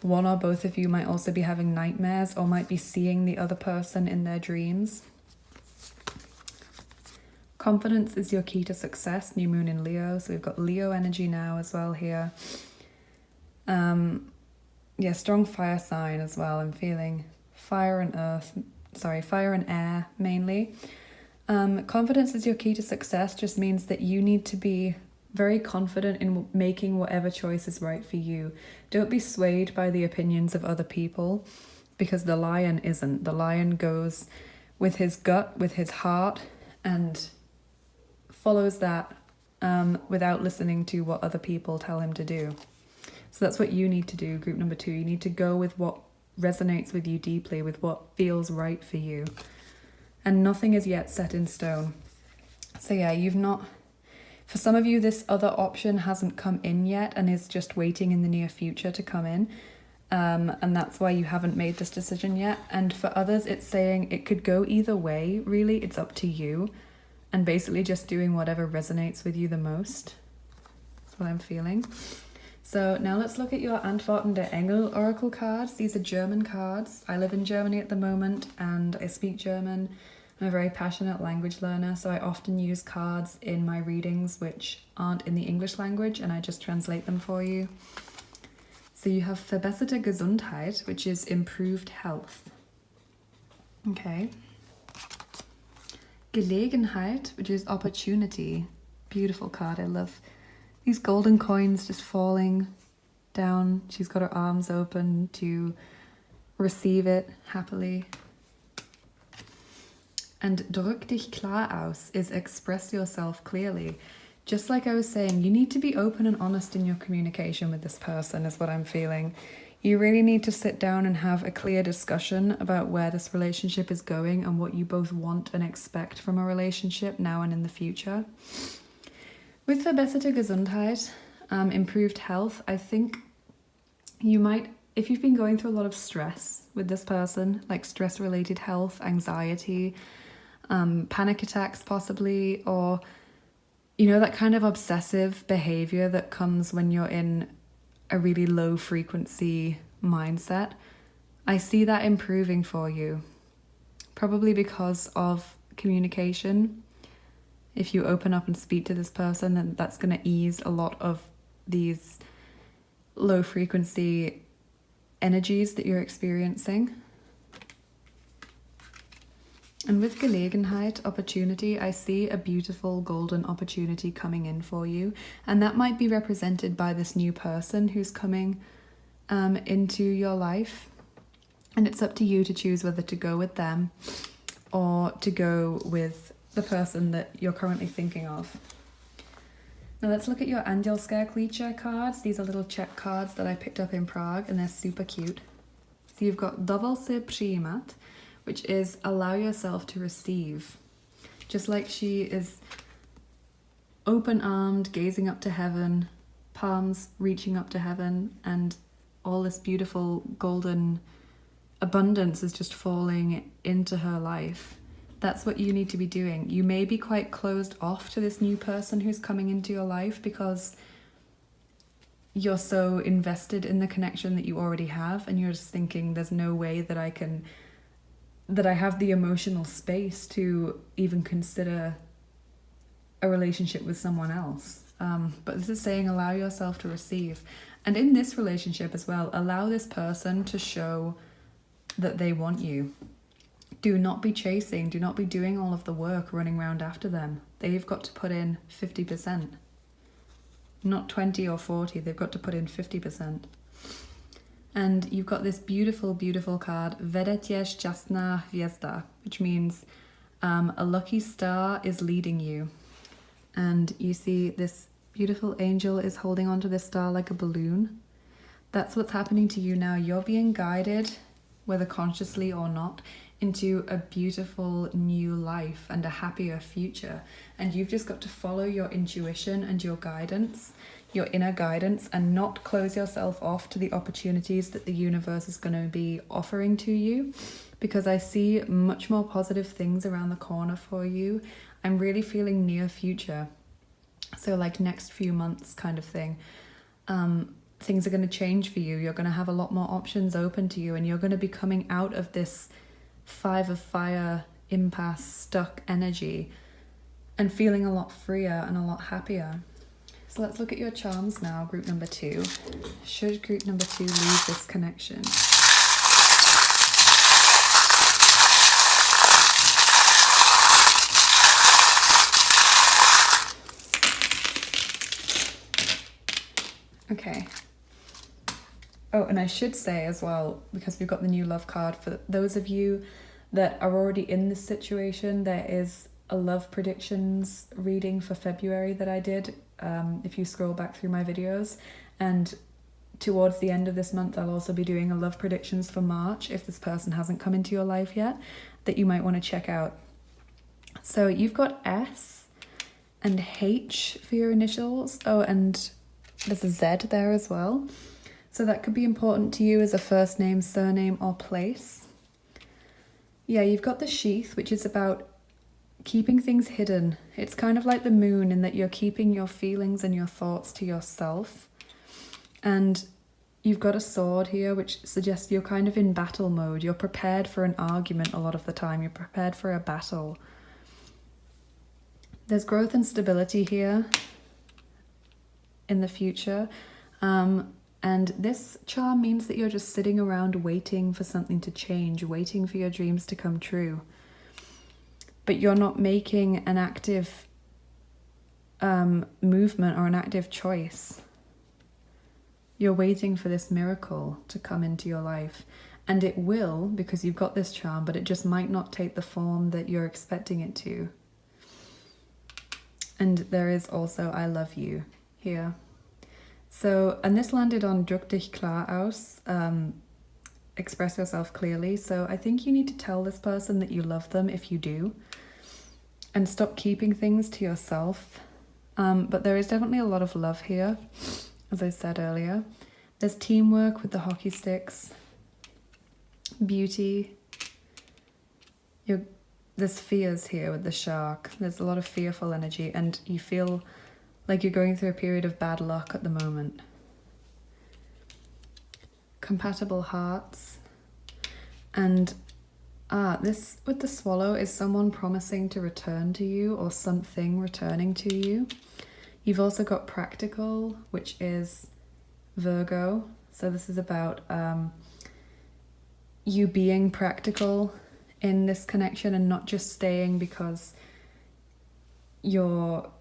One or both of you might also be having nightmares or might be seeing the other person in their dreams. Confidence is your key to success, new moon in Leo. So we've got Leo energy now as well here. Yeah, strong fire sign as well. I'm feeling fire and air mainly. Confidence is your key to success just means that you need to be very confident in making whatever choice is right for you. Don't be swayed by the opinions of other people, because the lion isn't. The lion goes with his gut, with his heart, and follows that without listening to what other people tell him to do. So that's what you need to do, group number 2. You need to go with what resonates with you deeply, with what feels right for you. And nothing is yet set in stone. So yeah, for some of you, this other option hasn't come in yet and is just waiting in the near future to come in. And that's why you haven't made this decision yet. And for others, it's saying it could go either way, really. It's up to you. And basically just doing whatever resonates with you the most. That's what I'm feeling. So now let's look at your Antworten der Engel Oracle cards. These are German cards. I live in Germany at the moment and I speak German. I'm a very passionate language learner, so I often use cards in my readings which aren't in the English language, and I just translate them for you. So you have verbesserte Gesundheit, which is improved health. Okay. Gelegenheit, which is opportunity. Beautiful card, I love these golden coins just falling down. She's got her arms open to receive it happily. And drück dich klar aus is express yourself clearly. Just like I was saying, you need to be open and honest in your communication with this person, is what I'm feeling. You really need to sit down and have a clear discussion about where this relationship is going and what you both want and expect from a relationship now and in the future. With verbesserte Gesundheit, improved health, I think you might, if you've been going through a lot of stress with this person, like stress-related health, anxiety, panic attacks possibly, or, you know, that kind of obsessive behavior that comes when you're in a really low frequency mindset. I see that improving for you, probably because of communication. If you open up and speak to this person, then that's going to ease a lot of these low frequency energies that you're experiencing. And with Gelegenheit, opportunity, I see a beautiful golden opportunity coming in for you. And that might be represented by this new person who's coming into your life. And it's up to you to choose whether to go with them or to go with the person that you're currently thinking of. Now let's look at your Angelskärklicher cards. These are little Czech cards that I picked up in Prague, and they're super cute. So you've got Dovol si přijímat, which is allow yourself to receive. Just like she is open-armed, gazing up to heaven, palms reaching up to heaven, and all this beautiful golden abundance is just falling into her life. That's what you need to be doing. You may be quite closed off to this new person who's coming into your life because you're so invested in the connection that you already have, and you're just thinking there's no way that I have the emotional space to even consider a relationship with someone else. But this is saying allow yourself to receive. And in this relationship as well, allow this person to show that they want you. Do not be chasing, do not be doing all of the work running around after them. They've got to put in 50%. Not 20 or 40, they've got to put in 50%. And you've got this beautiful, beautiful card, Vedetě šťastná hvězda, which means a lucky star is leading you. And you see this beautiful angel is holding onto this star like a balloon. That's what's happening to you now. You're being guided, whether consciously or not, into a beautiful new life and a happier future. And you've just got to follow your intuition and your guidance, your inner guidance, and not close yourself off to the opportunities that the universe is going to be offering to you, because I see much more positive things around the corner for you. I'm really feeling near future. So like next few months kind of thing. Things are going to change for you. You're going to have a lot more options open to you, and you're going to be coming out of this 5 of fire impasse stuck energy and feeling a lot freer and a lot happier. So let's look at your charms now, group number 2. Should group number 2 leave this connection? Okay. Oh, and I should say as well, because we've got the new love card, for those of you that are already in this situation, there is a love predictions reading for February that I did, if you scroll back through my videos. And towards the end of this month, I'll also be doing a love predictions for March, if this person hasn't come into your life yet, that you might want to check out. So you've got S and H for your initials. Oh, and there's a Z there as well. So that could be important to you as a first name, surname, or place. Yeah, you've got the sheath, which is about keeping things hidden. It's kind of like the moon in that you're keeping your feelings and your thoughts to yourself. And you've got a sword here, which suggests you're kind of in battle mode. You're prepared for an argument a lot of the time. You're prepared for a battle. There's growth and stability here in the future. And this charm means that you're just sitting around waiting for something to change, waiting for your dreams to come true. But you're not making an active movement or an active choice. You're waiting for this miracle to come into your life. And it will, because you've got this charm, but it just might not take the form that you're expecting it to. And there is also I love you here. So, and this landed on Drück dich klar aus, express yourself clearly. So I think you need to tell this person that you love them if you do, and stop keeping things to yourself. But there is definitely a lot of love here, as I said earlier. There's teamwork with the hockey sticks, beauty. There's fears here with the shark. There's a lot of fearful energy, and you feel like you're going through a period of bad luck at the moment. Compatible hearts. And this with the swallow is someone promising to return to you or something returning to you. You've also got practical, which is Virgo. So this is about you being practical in this connection and not just staying because you're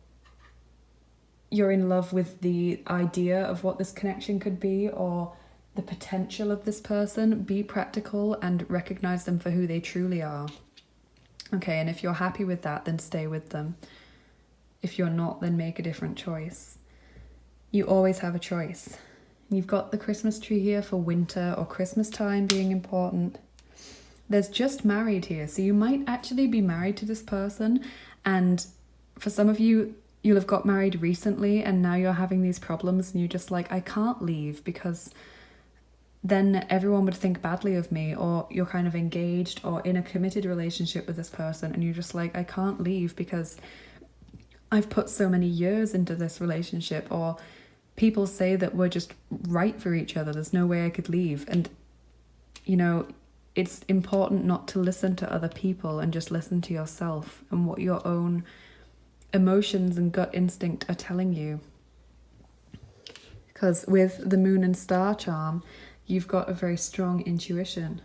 in love with the idea of what this connection could be or the potential of this person. Be practical and recognize them for who they truly are. Okay, and if you're happy with that, then stay with them. If you're not, then make a different choice. You always have a choice. You've got the Christmas tree here for winter or Christmas time being important. There's just married here, so you might actually be married to this person, and for some of you, you'll have got married recently and now you're having these problems and you're just like, I can't leave because then everyone would think badly of me, or you're kind of engaged or in a committed relationship with this person and you're just like, I can't leave because I've put so many years into this relationship, or people say that we're just right for each other, there's no way I could leave. And you know, it's important not to listen to other people and just listen to yourself and what your own emotions and gut instinct are telling you. Because with the moon and star charm, you've got a very strong intuition.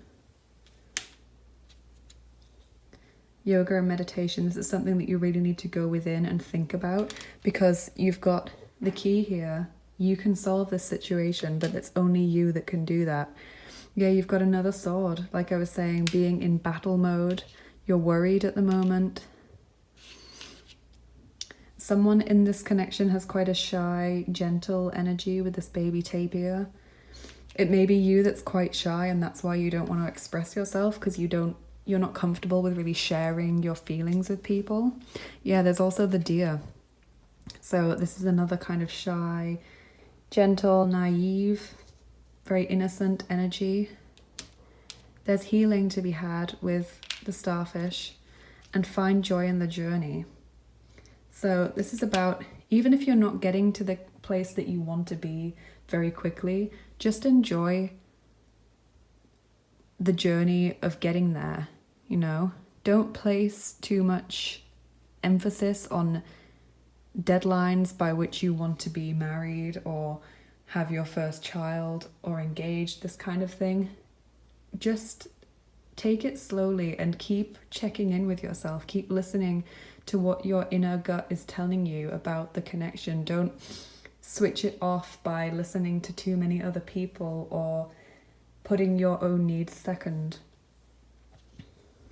Yoga and meditation, this is something that you really need to go within and think about, because you've got the key here. You can solve this situation, but it's only you that can do that. Yeah, you've got another sword. Like I was saying, being in battle mode. You're worried at the moment. Someone in this connection has quite a shy, gentle energy with this baby tapir. It may be you that's quite shy and that's why you don't want to express yourself, because you're not comfortable with really sharing your feelings with people. Yeah, there's also the deer. So this is another kind of shy, gentle, naive, very innocent energy. There's healing to be had with the starfish, and find joy in the journey. So this is about, even if you're not getting to the place that you want to be very quickly, just enjoy the journey of getting there, you know? Don't place too much emphasis on deadlines by which you want to be married or have your first child or engaged, this kind of thing. Just take it slowly and keep checking in with yourself. Keep listening to what your inner gut is telling you about the connection. Don't switch it off by listening to too many other people or putting your own needs second.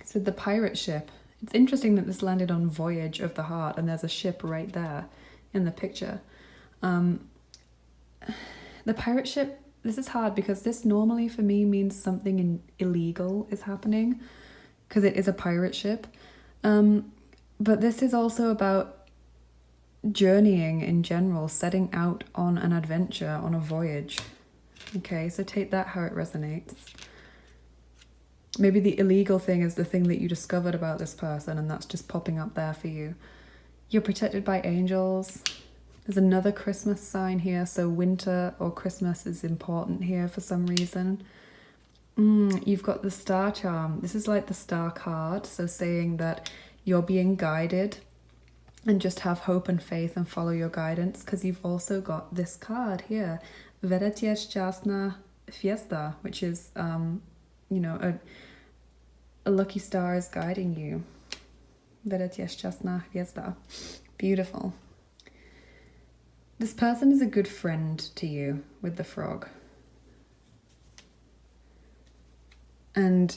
So the pirate ship, it's interesting that this landed on Voyage of the Heart and there's a ship right there in the picture. The pirate ship, this is hard because this normally for me means something illegal is happening because it is a pirate ship. But this is also about journeying in general, setting out on an adventure, on a voyage. Okay, so take that how it resonates. Maybe the illegal thing is the thing that you discovered about this person and that's just popping up there for you. You're protected by angels. There's another Christmas sign here, so winter or Christmas is important here for some reason. You've got the star charm. This is like the star card, so saying that you're being guided and just have hope and faith and follow your guidance, because you've also got this card here, Vedetia Šťastná Fiesta, which is, you know, a lucky star is guiding you. Vedetia Šťastná Fiesta. Beautiful. This person is a good friend to you with the frog. And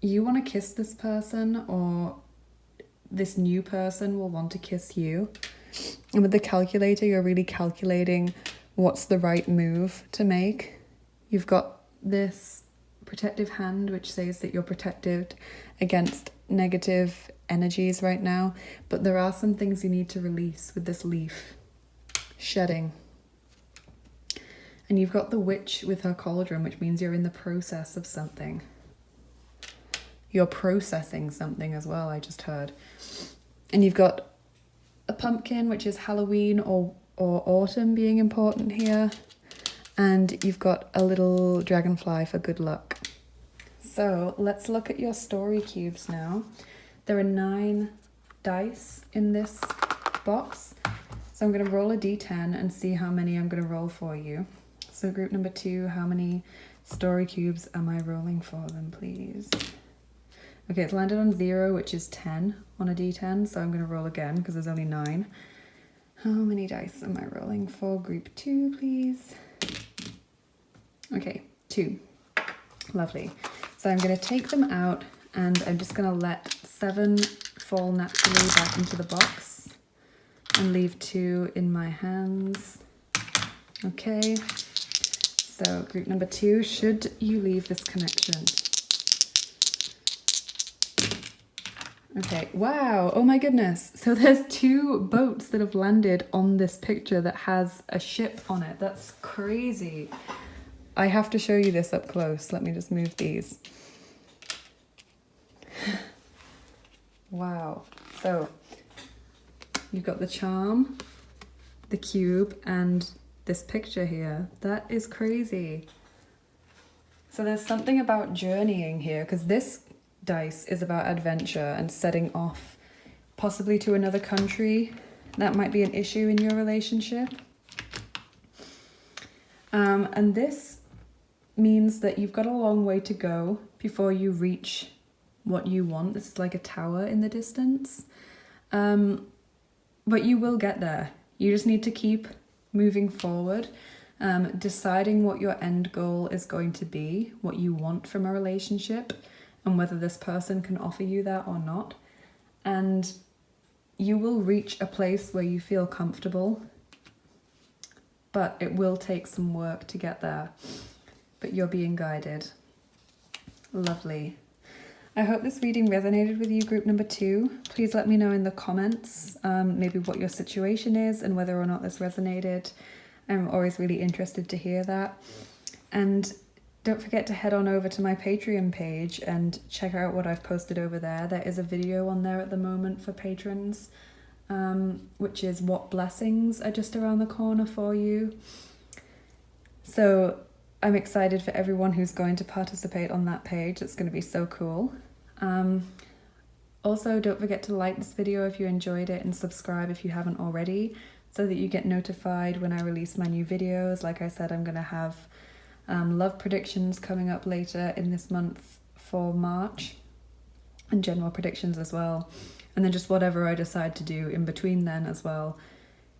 you want to kiss this person, or this new person will want to kiss you. And with the calculator, you're really calculating what's the right move to make. You've got this protective hand, which says that you're protected against negative energies right now. But there are some things you need to release with this leaf. Shedding. And you've got the witch with her cauldron, which means you're in the process of something. You're processing something as well, I just heard. And you've got a pumpkin, which is Halloween or autumn being important here. And you've got a little dragonfly for good luck. So let's look at your story cubes now. There are 9 dice in this box. So I'm going to roll a d10 and see how many I'm going to roll for you. So group number 2, how many story cubes am I rolling for them, please? Okay, it's landed on 0, which is 10 on a d10, so I'm going to roll again because there's only 9. How many dice am I rolling for group 2, please? Okay, 2. Lovely. So I'm going to take them out and I'm just going to let 7 fall naturally back into the box and leave 2 in my hands. Okay, so group number 2, should you leave this connection? Okay, wow, oh my goodness. So there's 2 boats that have landed on this picture that has a ship on it. That's crazy. I have to show you this up close. Let me just move these. Wow. So you've got the charm, the cube, and this picture here. That is crazy. So there's something about journeying here, because this dice is about adventure and setting off possibly to another country. That might be an issue in your relationship. And this means that you've got a long way to go before you reach what you want. This is like a tower in the distance. But you will get there. You just need to keep moving forward, deciding what your end goal is going to be, what you want from a relationship, and whether this person can offer you that or not. And you will reach a place where you feel comfortable, but it will take some work to get there. But you're being guided. Lovely. I hope this reading resonated with you, group number 2. Please let me know in the comments maybe what your situation is and whether or not this resonated. I'm always really interested to hear that. And don't forget to head on over to my Patreon page and check out what I've posted over there. There is a video on there at the moment for patrons, which is what blessings are just around the corner for you. So I'm excited for everyone who's going to participate on that page. It's going to be so cool. Also, don't forget to like this video if you enjoyed it and subscribe if you haven't already, so that you get notified when I release my new videos. Like I said, I'm going to have love predictions coming up later in this month for March, and general predictions as well. And then just whatever I decide to do in between then as well.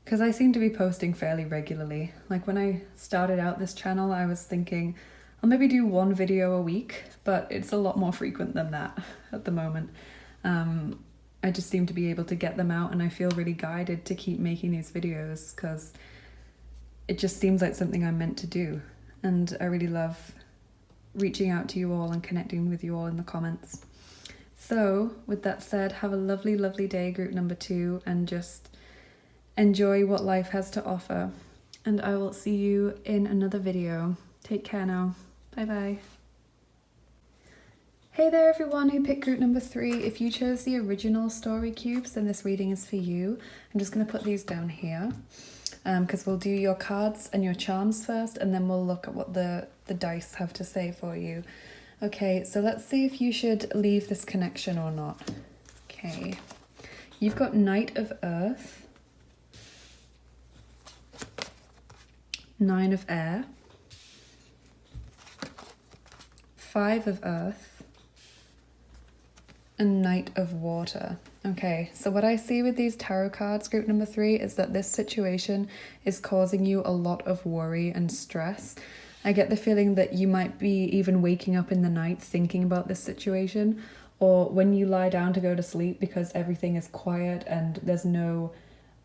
Because I seem to be posting fairly regularly. Like when I started out this channel, I was thinking I'll maybe do 1 video a week, but it's a lot more frequent than that at the moment. I just seem to be able to get them out, and I feel really guided to keep making these videos because it just seems like something I'm meant to do. And I really love reaching out to you all and connecting with you all in the comments. So with that said, have a lovely, lovely day, group number 2, and just enjoy what life has to offer. And I will see you in another video. Take care now. Bye bye. Hey there everyone who picked group number 3. If you chose the original story cubes, then this reading is for you. I'm just going to put these down here because we'll do your cards and your charms first, and then we'll look at what the dice have to say for you. Okay, so let's see if you should leave this connection or not. Okay, you've got Knight of Earth, 9 of Air, 5 of Earth, and Knight of Water. Okay, so what I see with these tarot cards, group number 3, is that this situation is causing you a lot of worry and stress. I get the feeling that you might be even waking up in the night thinking about this situation, or when you lie down to go to sleep because everything is quiet and there's no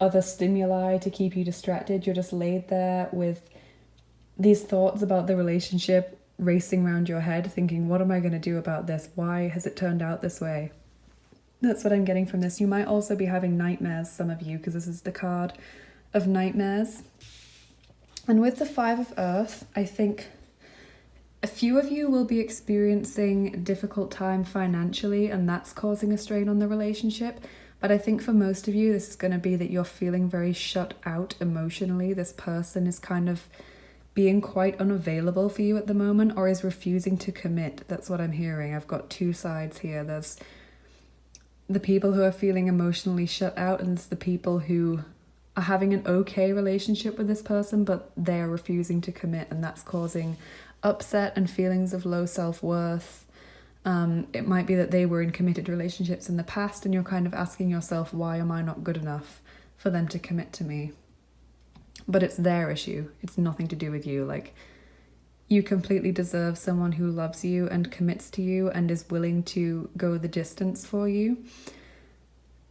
other stimuli to keep you distracted, you're just laid there with these thoughts about the relationship racing around your head, thinking, what am I going to do about this? Why has it turned out this way? That's what I'm getting from this. You might also be having nightmares, some of you, because this is the card of nightmares. And with the 5 of Earth, I think a few of you will be experiencing a difficult time financially, and that's causing a strain on the relationship. But I think for most of you, this is going to be that you're feeling very shut out emotionally. This person is kind of being quite unavailable for you at the moment, or is refusing to commit. That's what I'm hearing. I've got two sides here. There's the people who are feeling emotionally shut out, and there's the people who are having an okay relationship with this person, but they're refusing to commit, and that's causing upset and feelings of low self-worth. It might be that they were in committed relationships in the past, and you're kind of asking yourself, why am I not good enough for them to commit to me? But it's their issue. It's nothing to do with you. Like, you completely deserve someone who loves you and commits to you and is willing to go the distance for you.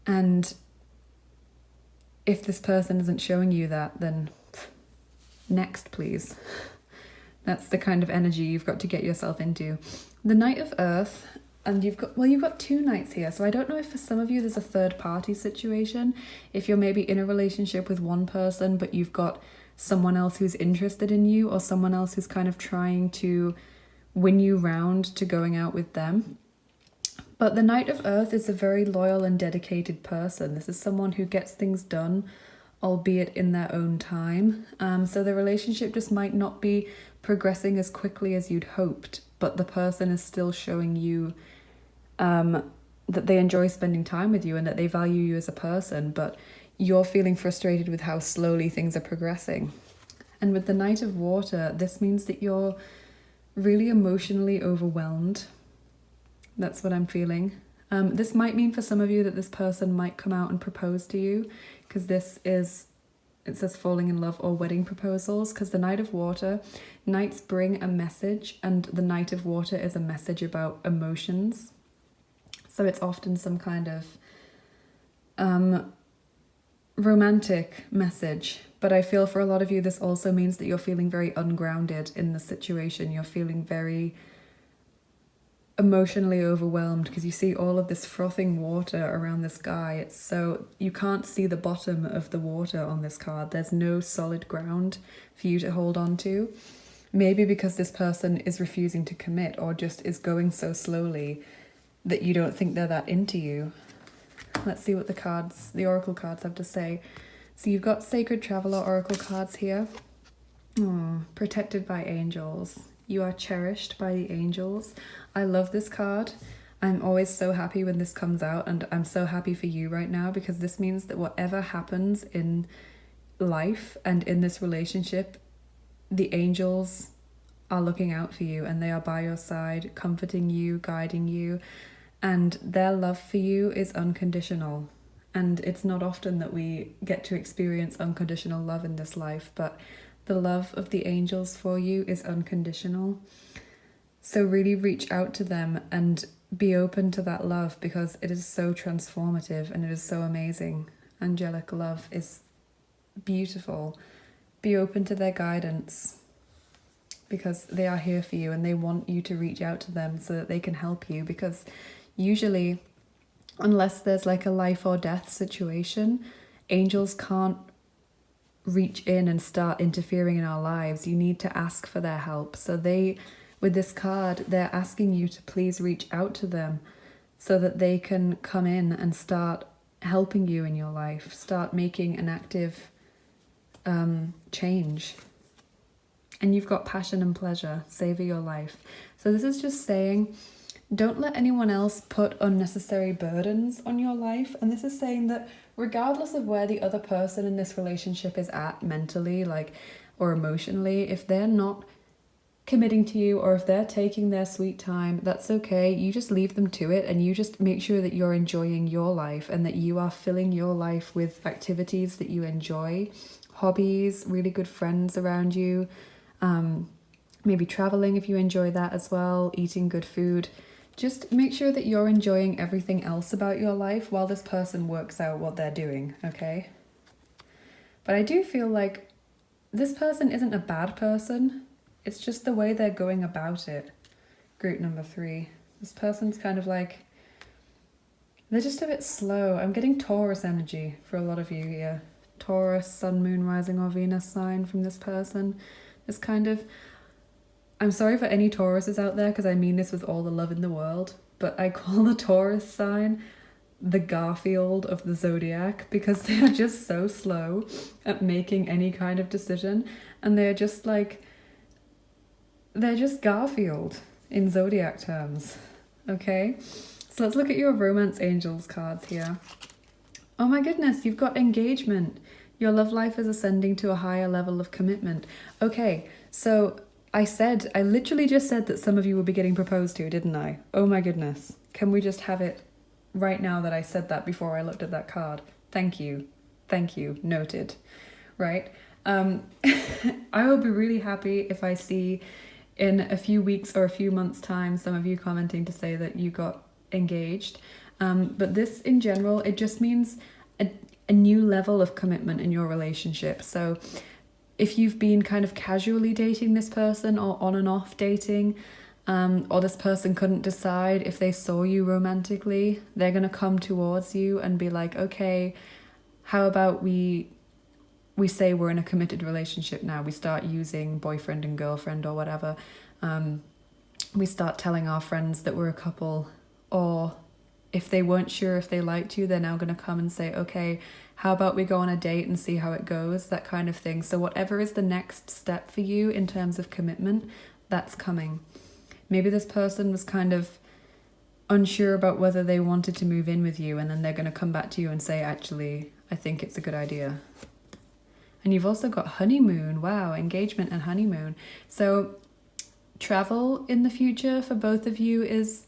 And if this person isn't showing you that, then next, please. That's the kind of energy you've got to get yourself into. The Knight of Earth, and you've got two knights here. So I don't know if for some of you there's a third party situation. If you're maybe in a relationship with one person, but you've got someone else who's interested in you, or someone else who's kind of trying to win you round to going out with them. But the Knight of Earth is a very loyal and dedicated person. This is someone who gets things done, albeit in their own time. So the relationship just might not be progressing as quickly as you'd hoped, but the person is still showing you that they enjoy spending time with you and that they value you as a person, but you're feeling frustrated with how slowly things are progressing. And with the Knight of Water, this means that you're really emotionally overwhelmed. That's what I'm feeling. This might mean for some of you that this person might come out and propose to you, because it says falling in love or wedding proposals, because the Knight of Water, knights bring a message, and the Knight of Water is a message about emotions. So it's often some kind of romantic message. But I feel for a lot of you, this also means that you're feeling very ungrounded in the situation. You're feeling very emotionally overwhelmed because you see all of this frothing water around this guy. It's so you can't see the bottom of the water on this card. There's no solid ground for you to hold on to. Maybe because this person is refusing to commit, or just is going so slowly that you don't think they're that into you. Let's see what the oracle cards have to say. So you've got Sacred Traveler oracle cards here. Protected by angels. You are cherished by the angels. I love this card. I'm always so happy when this comes out, and I'm so happy for you right now, because this means that whatever happens in life and in this relationship, the angels are looking out for you, and they are by your side, comforting you, guiding you, and their love for you is unconditional. And it's not often that we get to experience unconditional love in this life, but the love of the angels for you is unconditional. So really reach out to them and be open to that love, because it is so transformative and it is so amazing. Angelic love is beautiful. Be open to their guidance, because they are here for you and they want you to reach out to them so that they can help you. Because usually, unless there's like a life or death situation, angels can't reach in and start interfering in our lives. You need to ask for their help. So with this card, they're asking you to please reach out to them so that they can come in and start helping you in your life, start making an active change. And you've got passion and pleasure, savor your life. So this is just saying, don't let anyone else put unnecessary burdens on your life. And this is saying that regardless of where the other person in this relationship is at mentally, or emotionally, if they're not committing to you, or if they're taking their sweet time, that's okay. You just leave them to it, and you just make sure that you're enjoying your life and that you are filling your life with activities that you enjoy, hobbies, really good friends around you, maybe traveling if you enjoy that as well, eating good food. Just make sure that you're enjoying everything else about your life while this person works out what they're doing, okay? But I do feel like this person isn't a bad person. It's just the way they're going about it. Group number 3. This person's kind of like, they're just a bit slow. I'm getting Taurus energy for a lot of you here. Taurus, Sun, Moon, Rising or Venus sign from this person. This kind of, I'm sorry for any Tauruses out there, because I mean this with all the love in the world, but I call the Taurus sign the Garfield of the zodiac, because they are just so slow at making any kind of decision, and they're just like they're just Garfield in zodiac terms. Okay, so let's look at your romance angels cards here. Oh my goodness, you've got engagement. Your love life is ascending to a higher level of commitment. Okay, so I literally just said that some of you will be getting proposed to, didn't I? Oh my goodness. Can we just have it right now that I said that before I looked at that card? Thank you. Thank you. Noted. Right? I will be really happy if I see in a few weeks or a few months' time some of you commenting to say that you got engaged. But this in general, it just means a new level of commitment in your relationship. So if you've been kind of casually dating this person or on and off dating, or this person couldn't decide if they saw you romantically, they're going to come towards you and be like, okay, how about we say we're in a committed relationship now. We start using boyfriend and girlfriend or whatever. We start telling our friends that we're a couple, or if they weren't sure if they liked you, they're now going to come and say, okay, how about we go on a date and see how it goes, that kind of thing. So whatever is the next step for you in terms of commitment, that's coming. Maybe this person was kind of unsure about whether they wanted to move in with you, and then they're going to come back to you and say, actually, I think it's a good idea. And you've also got honeymoon. Wow, engagement and honeymoon. So travel in the future for both of you is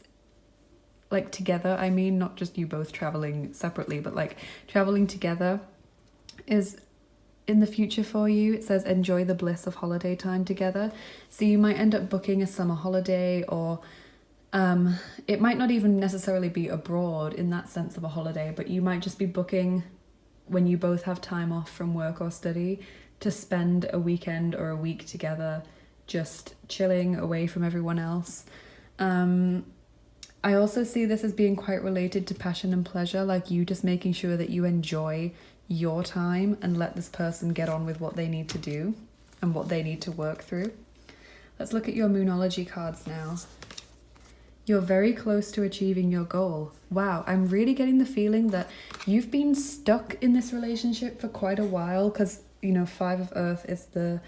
like together. I mean, not just you both traveling separately, but like traveling together is in the future for you. It says enjoy the bliss of holiday time together. So you might end up booking a summer holiday, or it might not even necessarily be abroad in that sense of a holiday, but you might just be booking when you both have time off from work or study to spend a weekend or a week together, just chilling away from everyone else. I also see this as being quite related to passion and pleasure, like you just making sure that you enjoy your time and let this person get on with what they need to do and what they need to work through. Let's look at your Moonology cards now. You're very close to achieving your goal. Wow, I'm really getting the feeling that you've been stuck in this relationship for quite a while, because, you know, 5 of Earth is the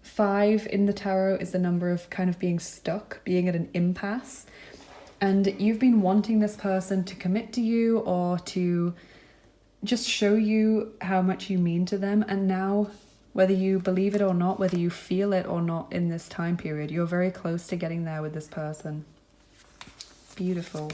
5 in the tarot is the number of kind of being stuck, being at an impasse. And you've been wanting this person to commit to you or to just show you how much you mean to them. And now, whether you believe it or not, whether you feel it or not in this time period, you're very close to getting there with this person. Beautiful.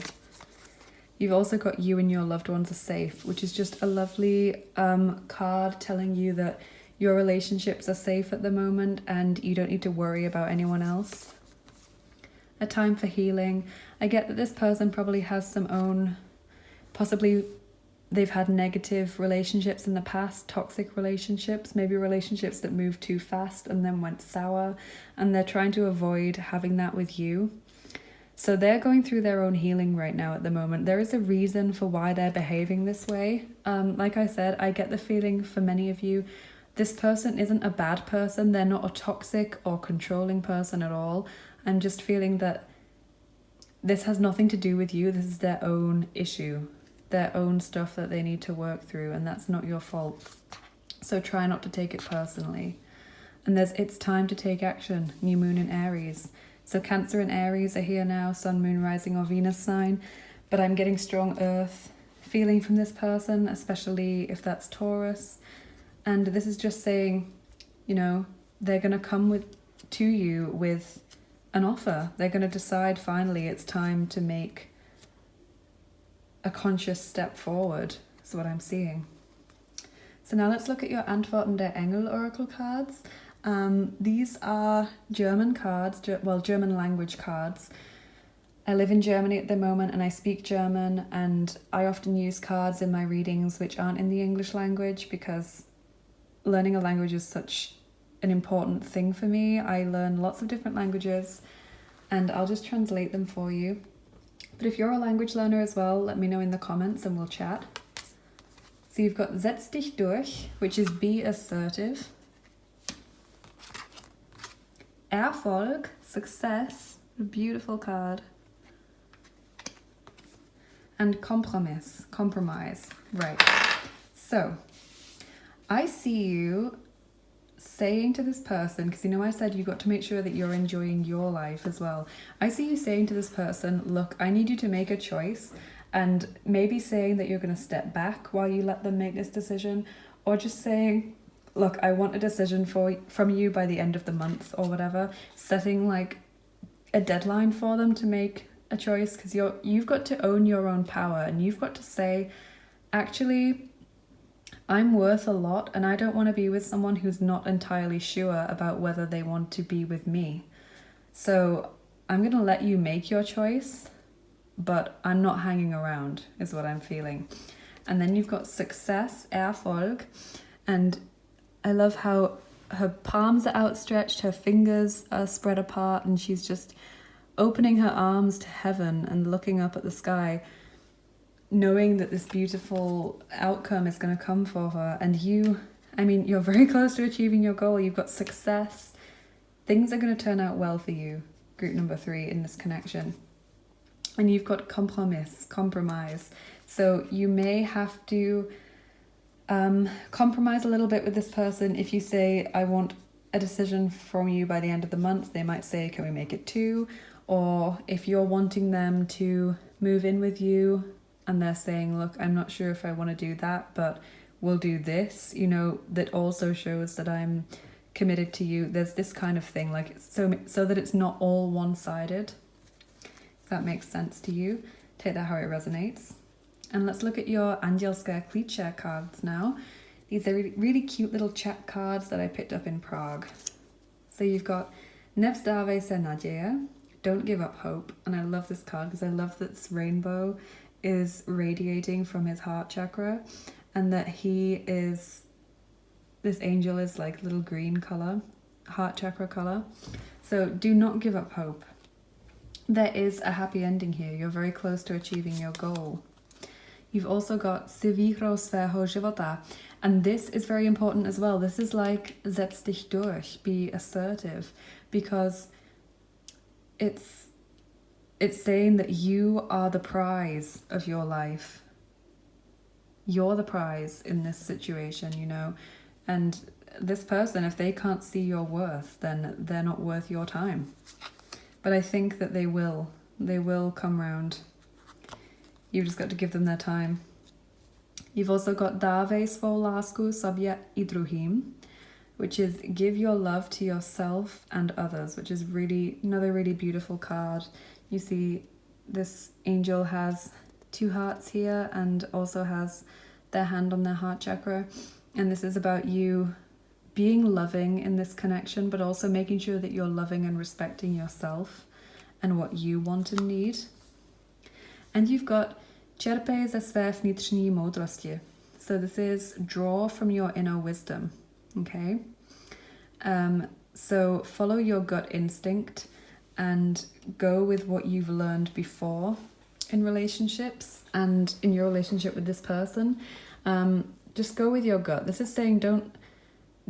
You've also got you and your loved ones are safe, which is just a lovely card telling you that your relationships are safe at the moment and you don't need to worry about anyone else. A time for healing. I get that this person probably has some own, possibly they've had negative relationships in the past, toxic relationships, maybe relationships that moved too fast and then went sour, and they're trying to avoid having that with you. So they're going through their own healing right now at the moment. There is a reason for why they're behaving this way. Like I said, I get the feeling for many of you, this person isn't a bad person. They're not a toxic or controlling person at all. I'm just feeling that this has nothing to do with you. This is their own issue, their own stuff that they need to work through, and that's not your fault. So try not to take it personally. And it's time to take action. New moon in Aries. So Cancer and Aries are here now, Sun, Moon, Rising or Venus sign. But I'm getting strong earth feeling from this person, especially if that's Taurus. And this is just saying, you know, they're going to come to you with an offer. They're going to decide finally it's time to make a conscious step forward, is what I'm seeing. So now let's look at your Antworten der Engel Oracle cards. These are German cards, German language cards. I live in Germany at the moment and I speak German, and I often use cards in my readings which aren't in the English language because learning a language is such an important thing for me. I learn lots of different languages and I'll just translate them for you. But if you're a language learner as well, let me know in the comments and we'll chat. So you've got Setz dich durch, which is be assertive. Erfolg, success, a beautiful card. And compromise, right. So, I see you saying to this person, because you know I said you've got to make sure that you're enjoying your life as well. I see you saying to this person, look, I need you to make a choice, and maybe saying that you're going to step back while you let them make this decision, or just saying, look, I want a decision from you by the end of the month or whatever, setting like a deadline for them to make a choice, because you've got to own your own power, and you've got to say, actually, I'm worth a lot, and I don't want to be with someone who's not entirely sure about whether they want to be with me. So I'm going to let you make your choice, but I'm not hanging around, is what I'm feeling. And then you've got success, Erfolg, and I love how her palms are outstretched, her fingers are spread apart, and she's just opening her arms to heaven and looking up at the sky, knowing that this beautiful outcome is going to come for her. And you're very close to achieving your goal. You've got success. Things are going to turn out well for you, group number 3 in this connection. And you've got compromise. So you may have to compromise a little bit with this person. If you say, I want a decision from you by the end of the month, they might say, can we make it 2? Or if you're wanting them to move in with you and they're saying, look, I'm not sure if I want to do that, but we'll do this, that also shows that I'm committed to you. There's this kind of thing, like so that it's not all one-sided. If that makes sense to you, take that how it resonates. And let's look at your Angelska Klíče cards now. These are really, really cute little chat cards that I picked up in Prague. So you've got Nevzdávej se naděje, don't give up hope. And I love this card because I love that this rainbow is radiating from his heart chakra, and that this angel is like little green color, heart chakra color. So do not give up hope. There is a happy ending here. You're very close to achieving your goal. You've also got Si výhrou svého života, and this is very important as well. This is like setz dich durch, be assertive, because it's saying that you are the prize of your life. You're the prize in this situation, and this person, if they can't see your worth, then they're not worth your time. But I think that they will come round. You've just got to give them their time. You've also got Dávej svou lásku sobě I druhým, which is give your love to yourself and others, which is another really beautiful card. You see this angel has 2 hearts here and also has their hand on their heart chakra. And this is about you being loving in this connection, but also making sure that you're loving and respecting yourself and what you want and need. And you've got čerpej ze své vnitřní moudrosti. So this is draw from your inner wisdom, okay? So follow your gut instinct and go with what you've learned before in relationships and in your relationship with this person. Just go with your gut. This is saying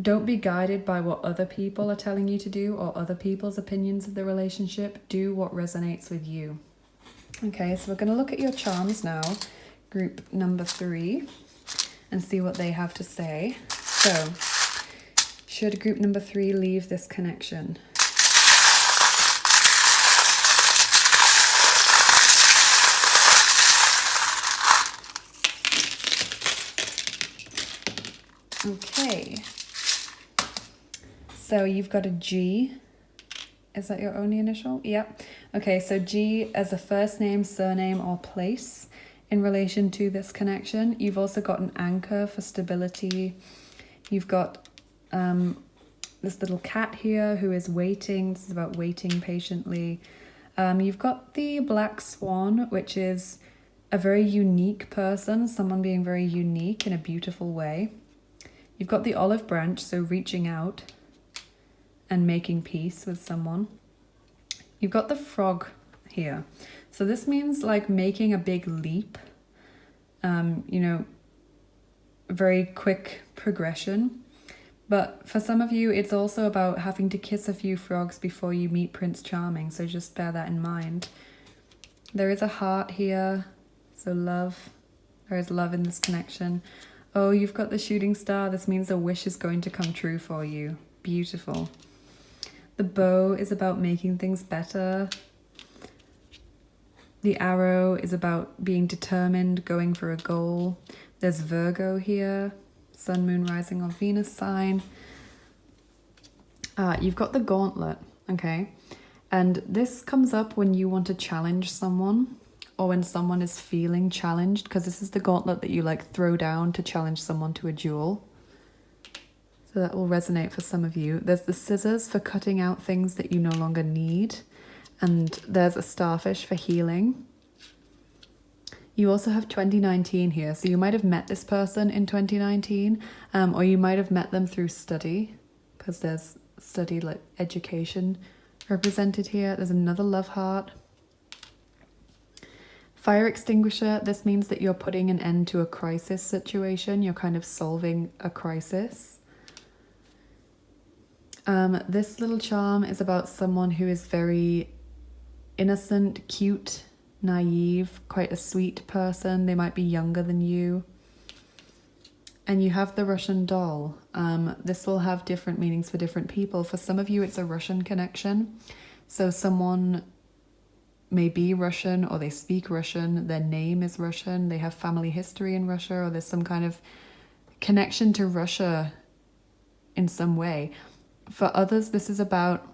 don't be guided by what other people are telling you to do or other people's opinions of the relationship. Do what resonates with you. Okay, so we're going to look at your charms now, group number 3, and see what they have to say. So, should group number 3 leave this connection? Okay, so you've got a G. Is that your only initial? Yep. Okay, so G as a first name, surname, or place in relation to this connection. You've also got an anchor for stability. You've got this little cat here who is waiting. This is about waiting patiently. You've got the black swan, which is a very unique person, someone being very unique in a beautiful way. You've got the olive branch, so reaching out and making peace with someone. You've got the frog here. So this means like making a big leap, very quick progression. But for some of you, it's also about having to kiss a few frogs before you meet Prince Charming. So just bear that in mind. There is a heart here, so love. There is love in this connection. Oh, you've got the shooting star. This means a wish is going to come true for you. Beautiful. The bow is about making things better. The arrow is about being determined, going for a goal. There's Virgo here, Sun, Moon, Rising, or Venus sign. You've got the gauntlet, okay? And this comes up when you want to challenge someone or when someone is feeling challenged, because this is the gauntlet that you like throw down to challenge someone to a duel. So that will resonate for some of you. There's the scissors for cutting out things that you no longer need. And there's a starfish for healing. You also have 2019 here. So you might have met this person in 2019, or you might have met them through study, because there's study like education represented here. There's another love heart. Fire extinguisher, this means that you're putting an end to a crisis situation. You're kind of solving a crisis. This little charm is about someone who is very innocent, cute, naive, quite a sweet person. They might be younger than you. And you have the Russian doll. This will have different meanings for different people. For some of you, it's a Russian connection. So someone may be Russian, or they speak Russian, their name is Russian, they have family history in Russia, or there's some kind of connection to Russia in some way. For others, this is about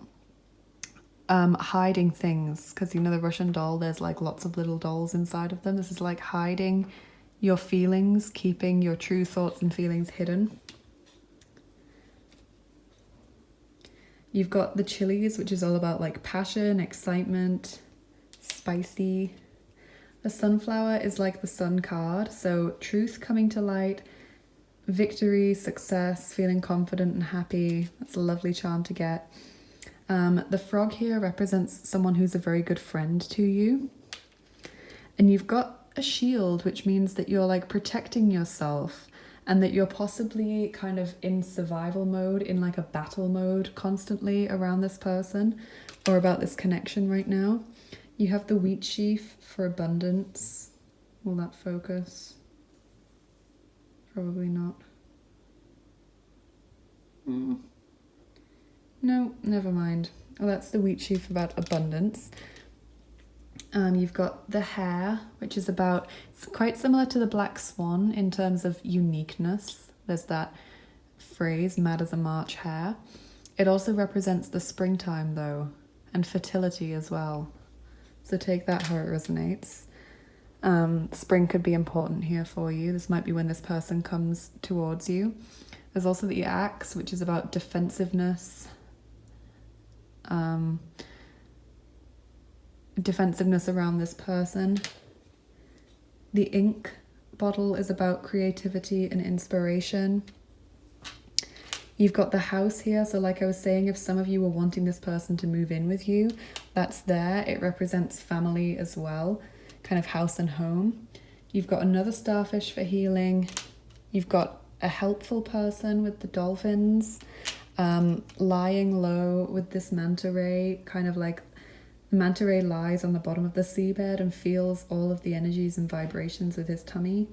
hiding things, because you know the Russian doll, there's like lots of little dolls inside of them. This is like hiding your feelings, keeping your true thoughts and feelings hidden. You've got the chilies, which is all about like passion, excitement, spicy. The sunflower is like the sun card, so truth coming to light, victory, success, feeling confident and happy. That's a lovely charm to get. The frog here represents someone who's a very good friend to you. And you've got a shield, which means that you're like protecting yourself, and that you're possibly kind of in survival mode, in like a battle mode constantly around this person or about this connection right now. You have the wheat sheaf for abundance. Will that focus? Probably not. No, never mind. Well, that's the wheat sheaf about abundance. You've got the hare, which is about, it's quite similar to the black swan in terms of uniqueness. There's that phrase, mad as a March hare. It also represents the springtime though, and fertility as well. So take that how it resonates. Spring could be important here for you. This might be when this person comes towards you. There's also the axe, which is about defensiveness. Defensiveness around this person. The ink bottle is about creativity and inspiration. You've got the house here, so like I was saying, if some of you were wanting this person to move in with you, that's there. It represents family as well, kind of house and home. You've got another starfish for healing. You've got a helpful person with the dolphins, lying low with this manta ray, kind of like the manta ray lies on the bottom of the seabed and feels all of the energies and vibrations with his tummy.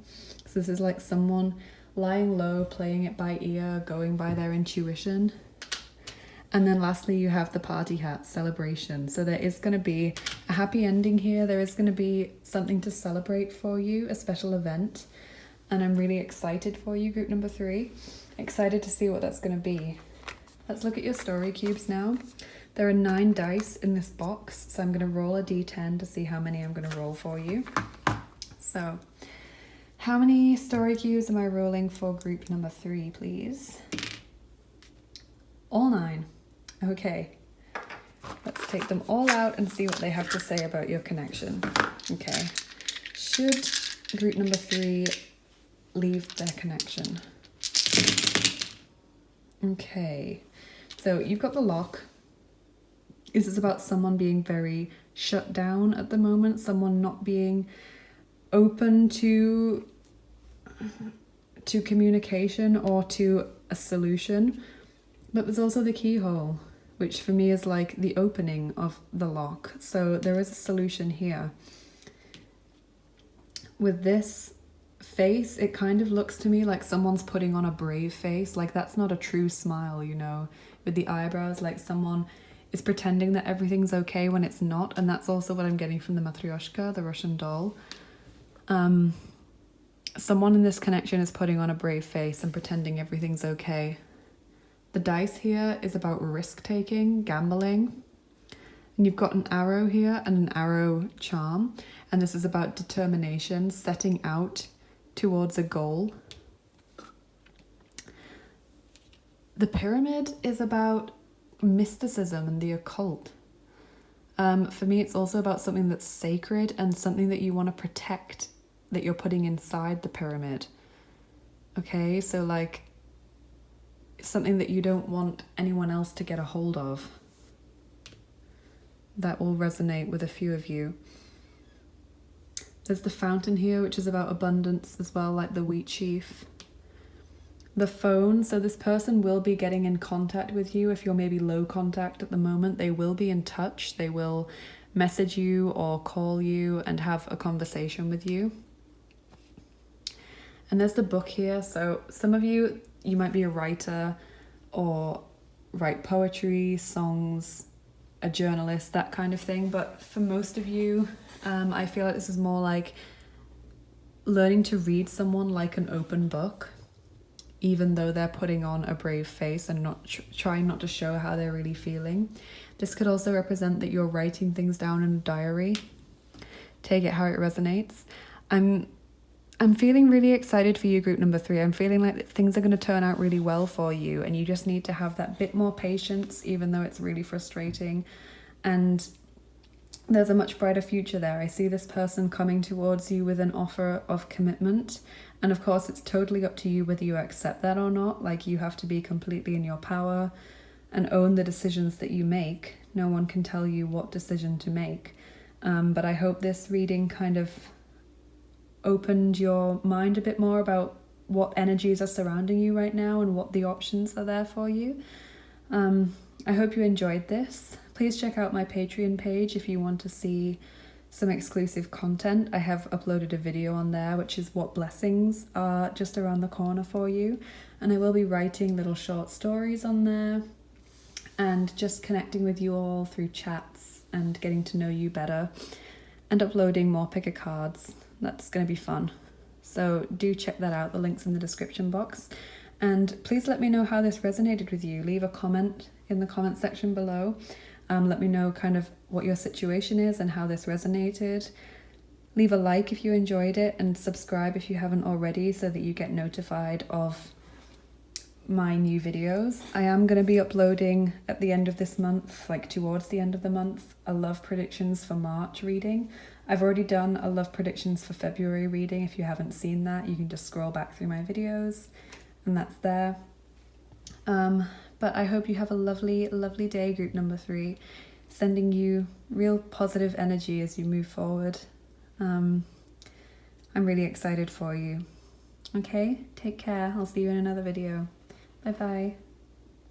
So this is like someone lying low, playing it by ear, going by their intuition. And then lastly, you have the party hat, celebration. So there is going to be a happy ending here. There is going to be something to celebrate for you, a special event. And I'm really excited for you, group number 3. Excited to see what that's going to be. Let's look at your story cubes now. There are 9 dice in this box, so I'm going to roll a d10 to see how many I'm going to roll for you. So, how many story cubes am I rolling for group number 3, please? All 9. Okay. Let's take them all out and see what they have to say about your connection. Okay. Should group number 3 leave their connection? Okay. So, you've got the lock. This is about someone being very shut down at the moment, someone not being open to communication or to a solution. But there's also the keyhole, which for me is like the opening of the lock. So there is a solution here. With this face, it kind of looks to me like someone's putting on a brave face. Like that's not a true smile, you know, with the eyebrows, like someone is pretending that everything's okay when it's not. And that's also what I'm getting from the Matryoshka, the Russian doll. Someone in this connection is putting on a brave face and pretending everything's okay. The dice here is about risk-taking, gambling. And you've got an arrow here and an arrow charm. And this is about determination, setting out towards a goal. The pyramid is about mysticism and the occult. For me, it's also about something that's sacred and something that you want to protect, that you're putting inside the pyramid. Okay, so like something that you don't want anyone else to get a hold of. That will resonate with a few of you. There's the fountain here, which is about abundance as well, like the wheat sheaf. The phone, so this person will be getting in contact with you. If you're maybe low contact at the moment, they will be in touch. They will message you or call you and have a conversation with you. And there's the book here. So some of you might be a writer or write poetry, songs, a journalist, that kind of thing. But for most of you, I feel like this is more like learning to read someone like an open book, even though they're putting on a brave face and not trying not to show how they're really feeling. This could also represent that you're writing things down in a diary. Take it how it resonates. I'm feeling really excited for you, group number 3. I'm feeling like things are going to turn out really well for you, and you just need to have that bit more patience, even though it's really frustrating. And there's a much brighter future there. I see this person coming towards you with an offer of commitment. And of course, it's totally up to you whether you accept that or not. Like, you have to be completely in your power and own the decisions that you make. No one can tell you what decision to make. But I hope this reading kind of opened your mind a bit more about what energies are surrounding you right now and what the options are there for you. I hope you enjoyed this. Please check out my Patreon page if you want to see some exclusive content. I have uploaded a video on there, which is what blessings are just around the corner for you. And I will be writing little short stories on there and just connecting with you all through chats and getting to know you better and uploading more picker cards. That's going to be fun. So do check that out. The link's in the description box. And please let me know how this resonated with you. Leave a comment in the comment section below. Let me know kind of what your situation is and how this resonated. Leave a like if you enjoyed it, and subscribe if you haven't already so that you get notified of my new videos. I am going to be uploading at the end of this month, like towards the end of the month, a love predictions for March reading. I've already done a love predictions for February reading. If you haven't seen that, you can just scroll back through my videos and that's there. But I hope you have a lovely, lovely day, group number 3. Sending you real positive energy as you move forward. I'm really excited for you. Okay, take care. I'll see you in another video. Bye bye.